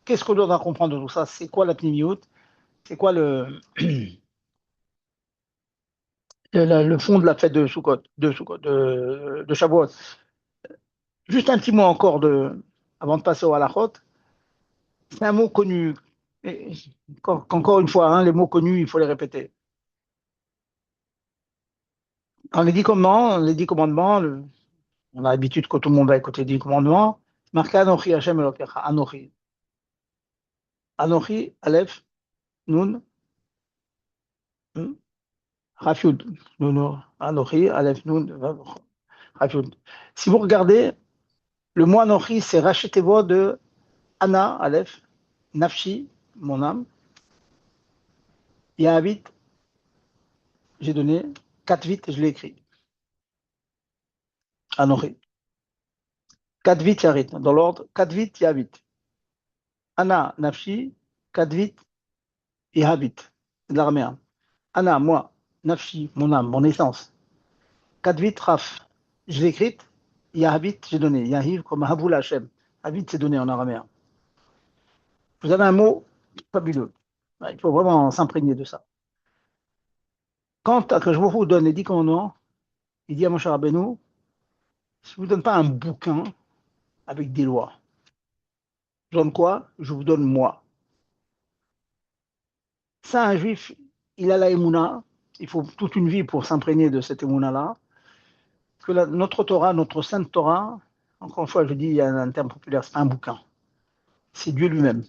qu'est-ce qu'on doit comprendre de tout ça? C'est quoi la pnimiout? C'est quoi le fond de la fête de Sukkot, de Shavuot? Juste un petit mot encore avant de passer au halachot. C'est un mot connu. Et, encore une fois, hein, les mots connus, il faut les répéter. Dans les dix commandements, on a l'habitude que tout le monde va écouter les dix commandements. Marqué Anochi Hashem Elokecha, Anochi. Anochi, Aleph, Nun, Rafiud. Nun, Anochi, Aleph, Nun, Rafiud. Si vous regardez, le mot Anochi, c'est Rachetez-vous de Ana, Aleph, Nafshi, mon âme, Yahavit, j'ai donné, Katvit, je l'ai écrit. Anochi. Kadvit Yarit, dans l'ordre, Kadvit Yavit. Ana Nafshi, Kadvit Yahavit. C'est de l'araméen. Ana, moi, Nafshi, mon âme, mon essence. Kadvit Raf, je l'ai écrite. Yahavit, j'ai donné. Yahiv comme Havul Hashem. Havit, c'est donné en araméen. Vous avez un mot fabuleux. Il faut vraiment s'imprégner de ça. Quand je vous donne les 10 commandements, il dit à Moshe Rabbeinu, je ne vous donne pas un bouquin avec des lois. Je vous donne quoi? Je vous donne moi. Ça, un juif, il a la émouna. Il faut toute une vie pour s'imprégner de cette émouna-là. Que notre Torah, notre Sainte Torah, encore une fois, je dis, il y a un terme populaire, c'est pas un bouquin. C'est Dieu lui-même.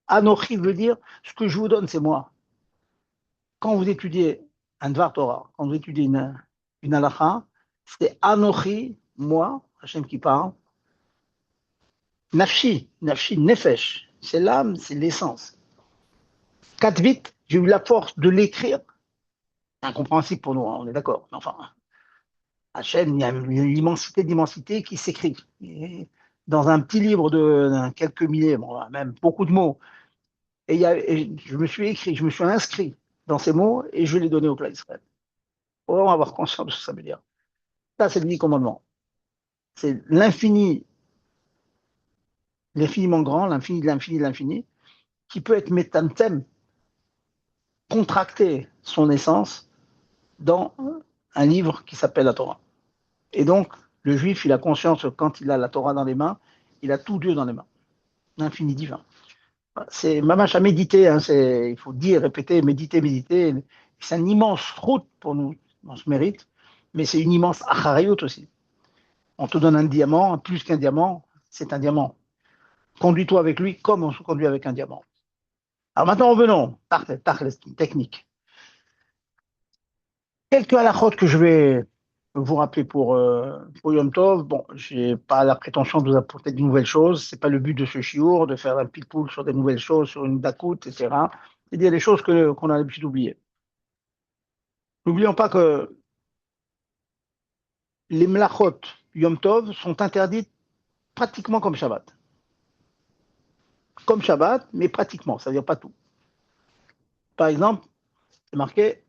Anochi veut dire, ce que je vous donne, c'est moi. Quand vous étudiez un Dvar Torah, quand vous étudiez une halakha, c'est Anochi, moi, Hachem qui parle. Nafshi, Nefesh, c'est l'âme, c'est l'essence. 4 vite, j'ai eu la force de l'écrire. C'est incompréhensible pour nous, hein, on est d'accord. Mais enfin, Hachem, il y a une immensité d'immensité qui s'écrit. Et dans un petit livre de quelques milliers, bon, même beaucoup de mots. Et je me suis écrit, je me suis inscrit dans ces mots et je les donné au clan Israël. Il faut vraiment avoir conscience de ce que ça veut dire. Ça, c'est le 10 commandements. C'est l'infiniment grand, l'infini de l'infini de l'infini, qui peut être métantem, contracter son essence dans un livre qui s'appelle la Torah. Et donc, le juif, il a conscience que quand il a la Torah dans les mains, il a tout Dieu dans les mains, l'infini divin. C'est mamache à méditer, hein, il faut dire, répéter, méditer, méditer. C'est un immense route pour nous, on se mérite, mais c'est une immense acharayut aussi. On te donne un diamant, plus qu'un diamant, c'est un diamant. Conduis-toi avec lui comme on se conduit avec un diamant. Alors maintenant, revenons, technique. Quelques halakhot que je vais vous rappeler pour Yom Tov. Bon, je n'ai pas la prétention de vous apporter de nouvelles choses. Ce n'est pas le but de ce chiour, de faire un pile-poule sur des nouvelles choses, sur une dakout, etc. C'est dire des choses qu'on a l'habitude d'oublier. N'oublions pas que les mlachot Yom Tov sont interdites pratiquement comme Shabbat. Comme Shabbat, mais pratiquement, ça veut dire pas tout. Par exemple, c'est marqué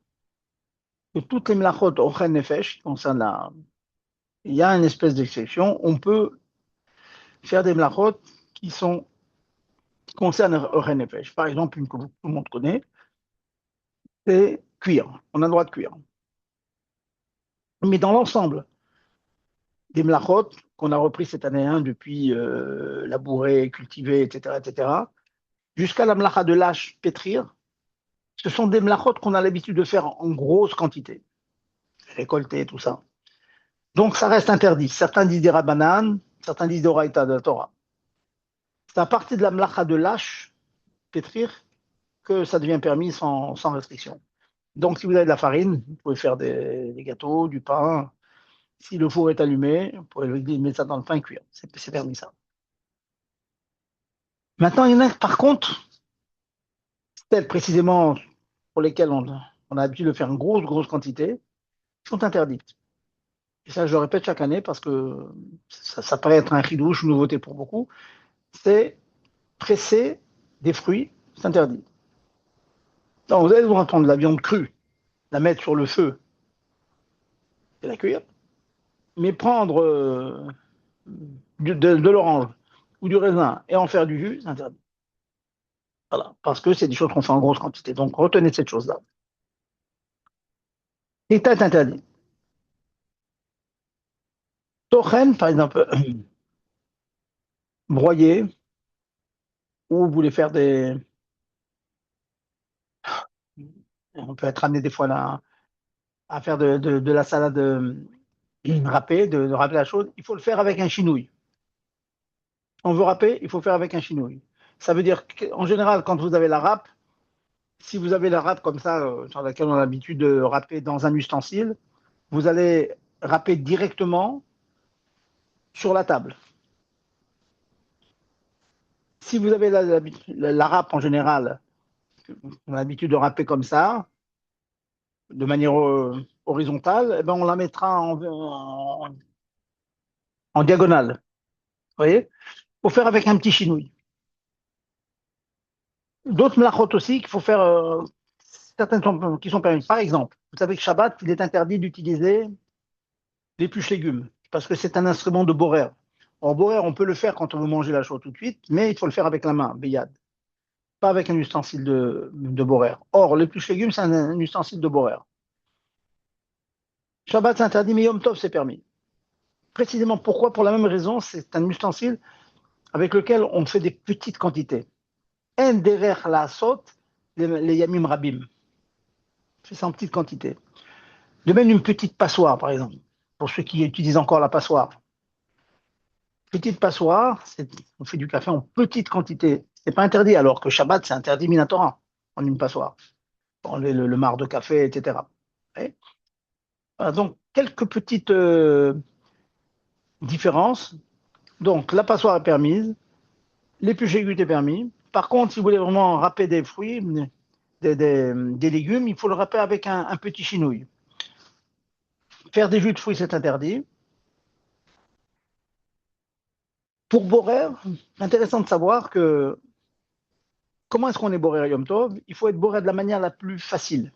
que toutes les mlachot Ochen Nefesh, qui concernent il y a une espèce d'exception, on peut faire des mlachot qui concernent Ochen Nefesh. Par exemple, une que tout le monde connaît, c'est cuire. On a le droit de cuire. Mais dans l'ensemble des mlachot qu'on a repris cette année 1 depuis labourer, cultiver, etc., etc., jusqu'à la mlacha de lâche pétrir, ce sont des mlachot qu'on a l'habitude de faire en grosse quantité, récolter, tout ça. Donc ça reste interdit. Certains disent des rabbanan, certains disent des oraïta de la Torah. C'est à partir de la mlacha de lâche pétrir que ça devient permis sans restriction. Donc si vous avez de la farine, vous pouvez faire des gâteaux, du pain. Si le four est allumé, vous pouvez mettre ça dans le pain et cuire. C'est permis ça. Maintenant, il y en a par contre, celles précisément pour lesquelles on a l'habitude de faire une grosse quantité, sont interdites. Et ça, je le répète chaque année parce que ça paraît être un chidouche, une nouveauté pour beaucoup. C'est presser des fruits, c'est interdit. Donc, vous allez devoir prendre de la viande crue, la mettre sur le feu et la cuire, mais prendre de l'orange ou du raisin et en faire du jus, c'est interdit. Voilà, parce que c'est des choses qu'on fait en grosse quantité. Donc, retenez cette chose-là. L'état est interdit. Tochen, par exemple, broyer, ou vous voulez faire on peut être amené des fois là, à faire de la salade râpée, de râper la chose, il faut le faire avec un chinouille. On veut râper, il faut faire avec un chinouille. Ça veut dire qu'en général, quand vous avez la râpe, si vous avez la râpe comme ça, sur laquelle on a l'habitude de râper dans un ustensile, vous allez râper directement sur la table. Si vous avez la râpe en général, on a l'habitude de râper comme ça, de manière horizontale, eh ben on la mettra en diagonale. Vous voyez? Il faut faire avec un petit chinouille. D'autres mlachot aussi qu'il faut faire, certaines qui sont permises. Par exemple, vous savez que Shabbat, il est interdit d'utiliser l'épluche légumes parce que c'est un instrument de borer. En borer, on peut le faire quand on veut manger la chose tout de suite, mais il faut le faire avec la main, beyad, pas avec un ustensile de borer. Or, l'épluche légumes, c'est un ustensile de borer. Shabbat, c'est interdit, mais Yom Tov, c'est permis. Précisément pourquoi? Pour la même raison, c'est un ustensile avec lequel on fait des petites quantités. En derech la sot, les yamim rabim. C'est ça en petite quantité. De même, une petite passoire, par exemple, pour ceux qui utilisent encore la passoire. Petite passoire, on fait du café en petite quantité. C'est pas interdit, alors que Shabbat, c'est interdit minatora, en une passoire. Pour enlever le marc de café, etc. Voilà, donc, quelques petites différences. Donc, la passoire est permise, l'épluche aiguë est permis. Par contre, si vous voulez vraiment râper des fruits, des légumes, il faut le râper avec un petit chinouille. Faire des jus de fruits, c'est interdit. Pour Borer, c'est intéressant de savoir que comment est-ce qu'on est Borer Yom Tov? Il faut être Borer de la manière la plus facile.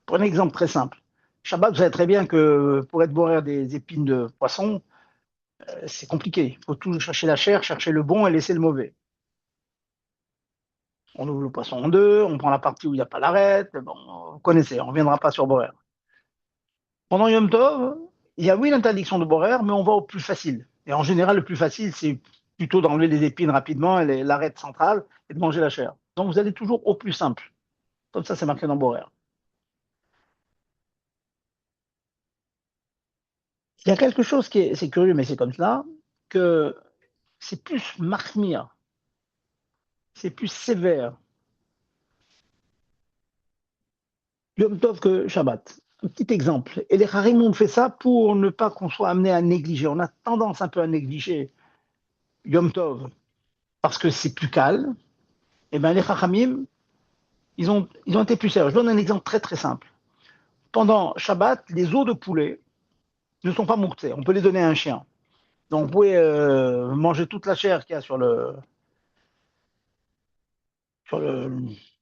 Pour un exemple très simple. Shabbat, vous savez très bien que pour être Borer des épines de poisson, c'est compliqué. Il faut toujours chercher la chair, chercher le bon et laisser le mauvais. On ouvre le poisson en deux, on prend la partie où il n'y a pas l'arête. Bon, vous connaissez, on ne reviendra pas sur Borer. Pendant Yom Tov, il y a oui l'interdiction de Borer, mais on va au plus facile. Et en général, le plus facile, c'est plutôt d'enlever les épines rapidement et l'arête centrale et de manger la chair. Donc vous allez toujours au plus simple. Comme ça, c'est marqué dans Borer. Il y a quelque chose qui est, c'est curieux, mais c'est comme cela, que c'est plus marmire, c'est plus sévère Yom Tov que Shabbat. Un petit exemple. Et les Harim ont fait ça pour ne pas qu'on soit amené à négliger. On a tendance un peu à négliger Yom Tov parce que c'est plus calme. Et bien les Chachamim, ils ont été plus sérieux. Je donne un exemple très très simple. Pendant Shabbat, les os de poulet ne sont pas mourtés. On peut les donner à un chien. Donc vous pouvez manger toute la chair qu'il y a sur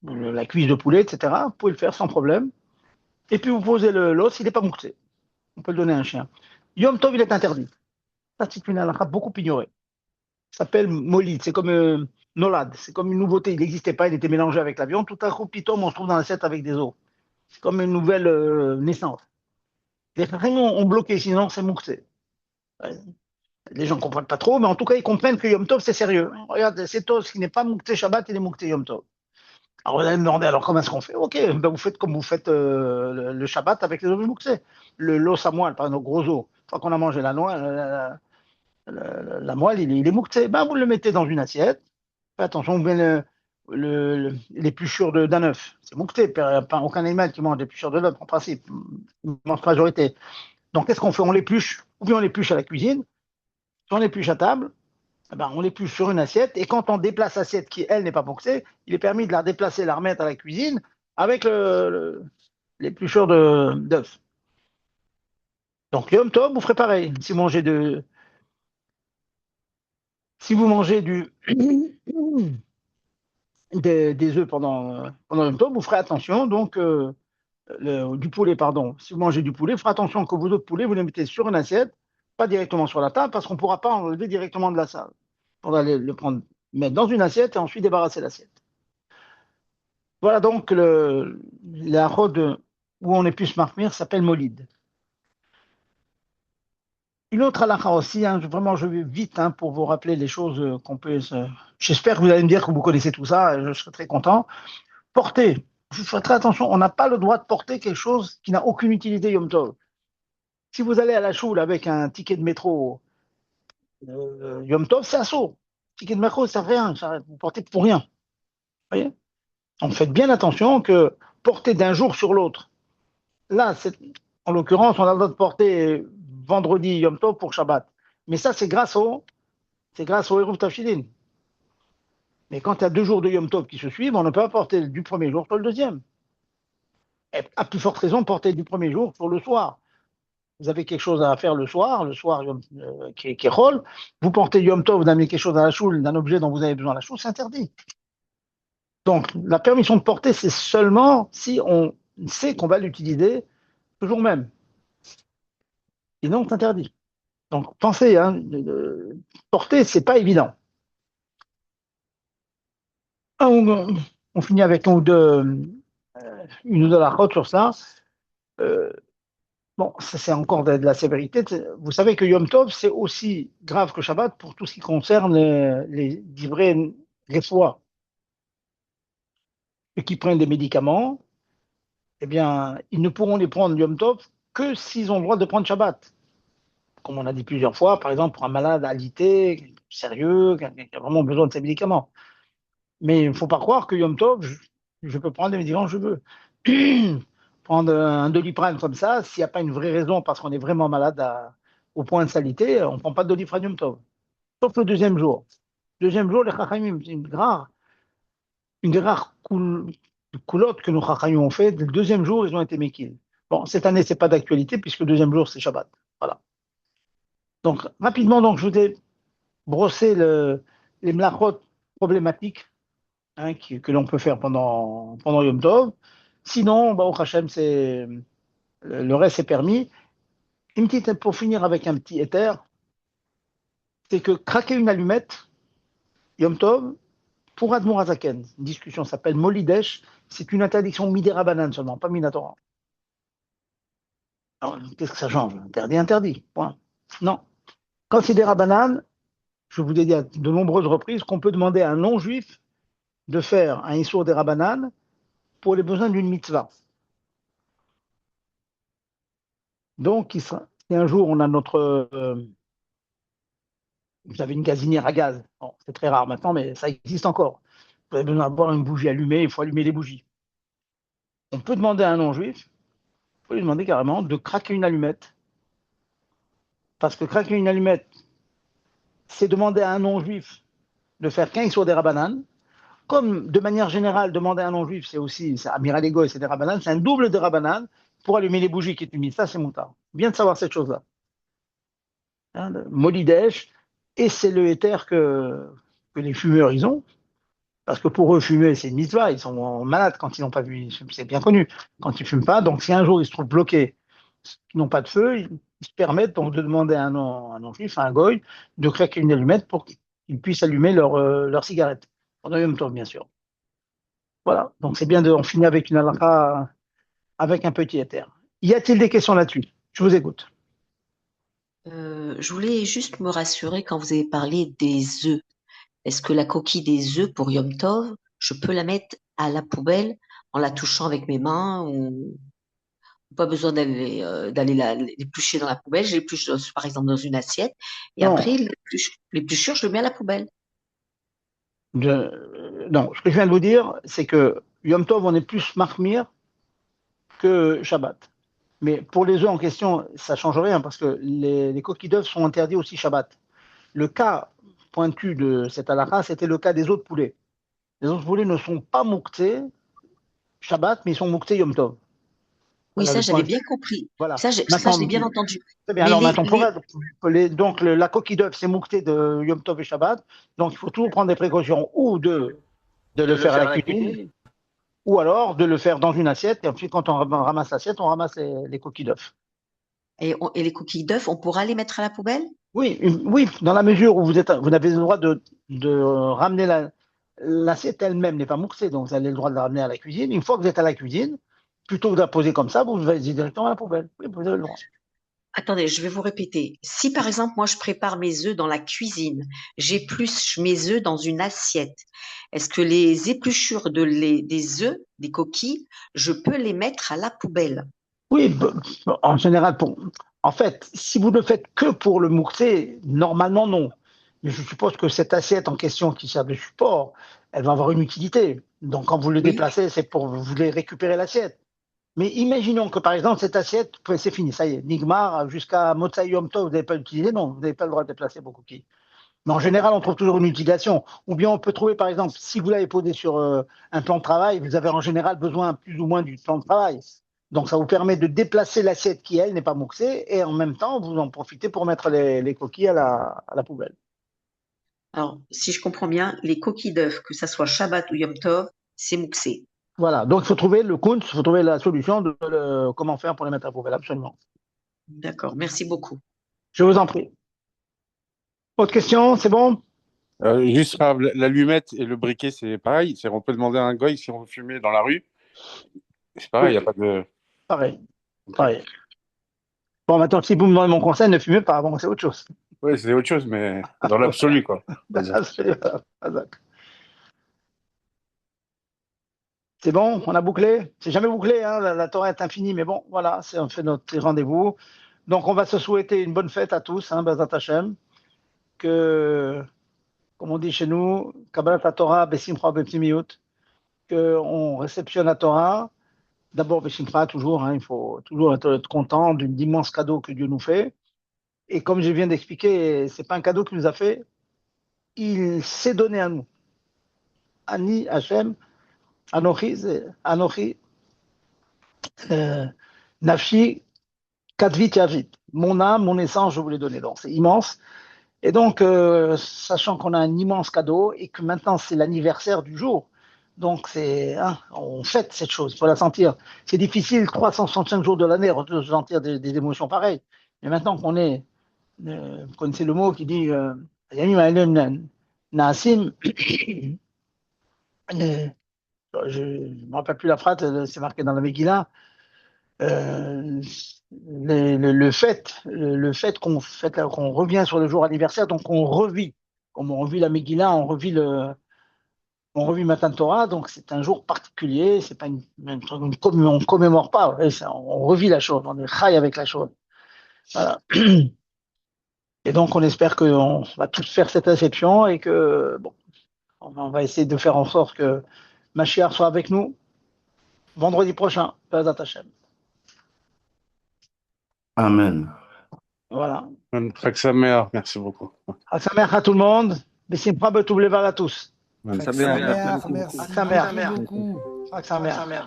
la cuisse de poulet, etc. Vous pouvez le faire sans problème. Et puis vous posez l'os, il n'est pas mourté. On peut le donner à un chien. Yom Tov, il est interdit. Ça, c'est une halakha beaucoup ignorée. Ça s'appelle molid. C'est comme nolad. C'est comme une nouveauté. Il n'existait pas, il était mélangé avec la viande. Tout à coup, pitom, on se trouve dans l'assiette avec des os. C'est comme une nouvelle naissance. Les Chachamim ont bloqué, sinon c'est mourté. Les gens ne comprennent pas trop, mais en tout cas, ils comprennent que Yom Tov, c'est sérieux. Regarde, cet os qui n'est pas moukté Shabbat, il est moukté Yom Tov. Alors vous allez me demander, alors comment est-ce qu'on fait? Ok, ben vous faites comme vous faites le Shabbat avec les os mouktés. L'os à moelle, par exemple, gros os. Une fois qu'on a mangé la noix, la moelle, il est moukté. Ben vous le mettez dans une assiette. Faites attention, vous mettez l'épluchure d'un œuf. C'est moukté. Aucun animal qui mange l'épluchure de l'œuf, en principe, mange majorité. Donc qu'est-ce qu'on fait? On l'épluche, ou bien on l'épluche à la cuisine. Si on l'épluche à table, eh ben, on l'épluche sur une assiette et quand on déplace l'assiette qui, elle, n'est pas boxée, il est permis de la déplacer, la remettre à la cuisine avec l'épluchure d'œuf. Donc, Yom Tov, vous ferez pareil. Si vous mangez des œufs pendant Yom Tov, vous ferez attention. Donc, du poulet, pardon. Si vous mangez du poulet, vous ferez attention que vos autres poulets, vous les mettez sur une assiette, pas directement sur la table, parce qu'on ne pourra pas enlever directement de la salle. On va le prendre, mettre dans une assiette et ensuite débarrasser l'assiette. Voilà donc la rôde où on est plus marmire s'appelle molid. Une autre halakha aussi, hein, vraiment je vais vite pour vous rappeler les choses qu'on peut. J'espère que vous allez me dire que vous connaissez tout ça, je serai très content. Porter, je ferai très attention, on n'a pas le droit de porter quelque chose qui n'a aucune utilité Yom Tov. Si vous allez à la choule avec un ticket de métro Yom Tov, c'est assaut. Ticket de métro, ça ne sert à rien, vous portez pour rien. Vous voyez? Donc faites bien attention que porter d'un jour sur l'autre. Là, en l'occurrence, on a le droit de porter vendredi Yom Tov pour Shabbat. Mais ça, c'est grâce au Eruv Tafshilin. Mais quand il y a 2 jours de Yom Tov qui se suivent, on ne peut pas porter du premier jour pour le deuxième. Et à plus forte raison, porter du premier jour pour le soir. Vous avez quelque chose à faire le soir qui est rôle. Vous portez Yom Tov, vous amenez quelque chose à la choule, d'un objet dont vous avez besoin à la choule, c'est interdit. Donc, la permission de porter, c'est seulement si on sait qu'on va l'utiliser le jour même. Sinon, c'est interdit. Donc, pensez, porter, c'est pas évident. On finit avec une ou deux lachotes sur ça. Bon, ça c'est encore de la sévérité. Vous savez que Yom Tov, c'est aussi grave que Shabbat pour tout ce qui concerne les divrei refoua. Ceux qui prennent des médicaments, eh bien, ils ne pourront les prendre Yom Tov que s'ils ont le droit de prendre Shabbat. Comme on a dit plusieurs fois, par exemple, pour un malade alité, sérieux, qui a vraiment besoin de ces médicaments. Mais il ne faut pas croire que Yom Tov, je peux prendre des médicaments que je veux. Prendre un Doliprane comme ça, s'il n'y a pas une vraie raison parce qu'on est vraiment malade au point de salité, on ne prend pas de Doliprane Yom Tov. Sauf le deuxième jour. Deuxième jour, les Chachamim, c'est une des rares coulottes que nos Chachamim ont fait, le deuxième jour, ils ont été Mekil. Bon, cette année, c'est pas d'actualité puisque le deuxième jour, c'est Shabbat. Voilà. Donc, rapidement, donc, je vous ai brossé les mlachot problématiques hein, que l'on peut faire pendant Yom Tov. Sinon, bah, au Hachem, le reste est permis. Pour finir avec un petit éther, c'est que craquer une allumette, Yom Tov, pour Admor Azaken, une discussion s'appelle Molidesh, c'est une interdiction midera banane seulement, pas minatora. Alors, qu'est-ce que ça change? Interdit, interdit. Point. Non. Quand c'est des rabananes, je vous ai dit à de nombreuses reprises qu'on peut demander à un non-juif de faire un issour des rabananes pour les besoins d'une mitzvah. Donc, si un jour on a vous avez une gazinière à gaz, bon, c'est très rare maintenant, mais ça existe encore. Vous avez besoin d'avoir une bougie allumée, il faut allumer les bougies. On peut demander à un non-juif, il faut lui demander carrément de craquer une allumette. Parce que craquer une allumette, c'est demander à un non-juif de faire qu'un issour des rabananes. Comme de manière générale, demander à un non-juif, c'est Amiral Ego et c'est des rabananes, c'est un double des rabananes pour allumer les bougies qui est humide. Ça, c'est moutard. Bien de savoir cette chose-là. Hein, Molidesh, et c'est le éther que les fumeurs, ils ont. Parce que pour eux, fumer, c'est une mitzvah. Ils sont malades quand ils n'ont pas vu. C'est bien connu. Quand ils ne fument pas. Donc, si un jour ils se trouvent bloqués, ils n'ont pas de feu, ils se permettent donc de demander à un non-juif, à un goy, de craquer une allumette pour qu'ils puissent allumer leur cigarette. Pendant le même temps, bien sûr. Voilà. Donc, c'est bien d'en finir avec une halakha, avec un petit éther. Y a-t-il des questions là-dessus? Je vous écoute. Je voulais juste me rassurer quand vous avez parlé des œufs. Est-ce que la coquille des œufs pour Yom Tov, je peux la mettre à la poubelle en la touchant avec mes mains ou pas besoin d'aller l'éplucher dans la poubelle? Je l'épluche par exemple dans une assiette et Non, après l'épluchure, je le mets à la poubelle. non, ce que je viens de vous dire, c'est que Yom Tov, on est plus mahmir que Shabbat. Mais pour les œufs en question, ça ne change rien parce que les coquilles d'œufs sont interdits aussi Shabbat. Le cas pointu de cette halakha, c'était le cas des œufs de poulet. Les œufs de poulet ne sont pas mouktés Shabbat, mais ils sont mouktés Yom Tov. Oui, Voilà ça le j'avais point. bien compris. Voilà. Ça je Maintenant, l'ai bien entendu. très bien. Mais Alors maintenant, les donc la coquille d'œuf, c'est moukté de Yom Tov et Shabbat. Donc il faut toujours prendre des précautions ou de le faire à la cuisine, ou alors de le faire dans une assiette. Et ensuite, quand on ramasse l'assiette, on ramasse les coquilles d'œuf. et les coquilles d'œufs, on pourra les mettre à la poubelle? Oui, oui, dans la mesure où vous avez le droit de ramener l'assiette elle-même n'est pas mouxée, donc vous avez le droit de la ramener à la cuisine. Une fois que vous êtes à la cuisine, plutôt que de la poser comme ça, vous allez directement à la poubelle. Oui, vous avez le droit. Attendez, je vais vous répéter. Si par exemple, moi, je prépare mes œufs dans la cuisine, j'épluche mes œufs dans une assiette, est-ce que les épluchures des œufs, des coquilles, je peux les mettre à la poubelle? Oui, en général, en fait, si vous ne le faites que pour le mouxer, normalement non. Mais je suppose que cette assiette en question qui sert de support, elle va avoir une utilité. Donc quand vous le Oui. déplacez, c'est pour vous voulez récupérer l'assiette. Mais imaginons que par exemple cette assiette, c'est fini, ça y est, Nigmar, jusqu'à Motsai Yom Tov, vous n'avez pas l'utiliser, non, vous n'avez pas le droit de déplacer vos cookies. Mais en général, on trouve toujours une utilisation. Ou bien on peut trouver, par exemple, si vous l'avez posé sur un plan de travail, vous avez en général besoin plus ou moins du plan de travail. Donc ça vous permet de déplacer l'assiette qui, elle, n'est pas mouxée, et en même temps, vous en profitez pour mettre les coquilles à la poubelle. Alors, si je comprends bien, les coquilles d'œufs, que ça soit Shabbat ou Yom Tov, c'est mouxé. Voilà, donc il faut trouver le kunz, il faut trouver la solution comment faire pour les mettre à la poubelle, absolument. D'accord, merci beaucoup. Je vous en prie. Autre question, c'est bon? Juste, l'allumette et le briquet, c'est pareil. On peut demander à un goy si on veut fumer dans la rue. C'est pareil, il Oui, n'y a pas de. pareil, Ok. pareil. Bon, maintenant, si vous me donnez mon conseil, ne fumez pas, bon, c'est autre chose. Oui, c'est autre chose, mais dans l'absolu, quoi. On va dire. C'est bon, on a bouclé. C'est jamais bouclé, hein, la Torah est infinie, mais bon, voilà, on fait notre petit rendez-vous. Donc, on va se souhaiter une bonne fête à tous, hein, Bezat Hashem, que, comme on dit chez nous, Kabbalat Torah, Besimcha, Beptimiut, qu'on réceptionne la Torah, d'abord Besimcha, toujours, hein, il faut toujours être content d'un immense cadeau que Dieu nous fait. Et comme je viens d'expliquer, c'est pas un cadeau qu'il nous a fait, il s'est donné à nous. Ani Hashem, Anochi, Nafshi, Kadvit Yavit. Mon âme, mon essence, je vous l'ai donné. Donc, c'est immense. Et donc, sachant qu'on a un immense cadeau et que maintenant, c'est l'anniversaire du jour. Donc, on fête cette chose, il faut la sentir. C'est difficile, 365 jours de l'année, de sentir des émotions pareilles. Mais maintenant qu'on est, vous connaissez le mot qui dit Yamim Ha'elem Naasim, je ne me rappelle plus la phrase, c'est marqué dans la Megillah. Le fait qu'on revient sur le jour anniversaire, donc on revit, comme on revit la Megillah, on revit Matan Torah, donc c'est un jour particulier, c'est pas on commémore pas, ouais, on revit la chose, on est chai avec la chose. Voilà. Et donc on espère qu'on va tous faire cette réception et que bon, on va essayer de faire en sorte que Mashiach soit avec nous vendredi prochain, Bezat Hashem. Amen. Voilà. Chag Sameach, merci beaucoup. Chag à tout le monde. Besimcha b'tuv levar à tous. Chag Sameach, merci Chag Sameach. beaucoup. Chag Sameach.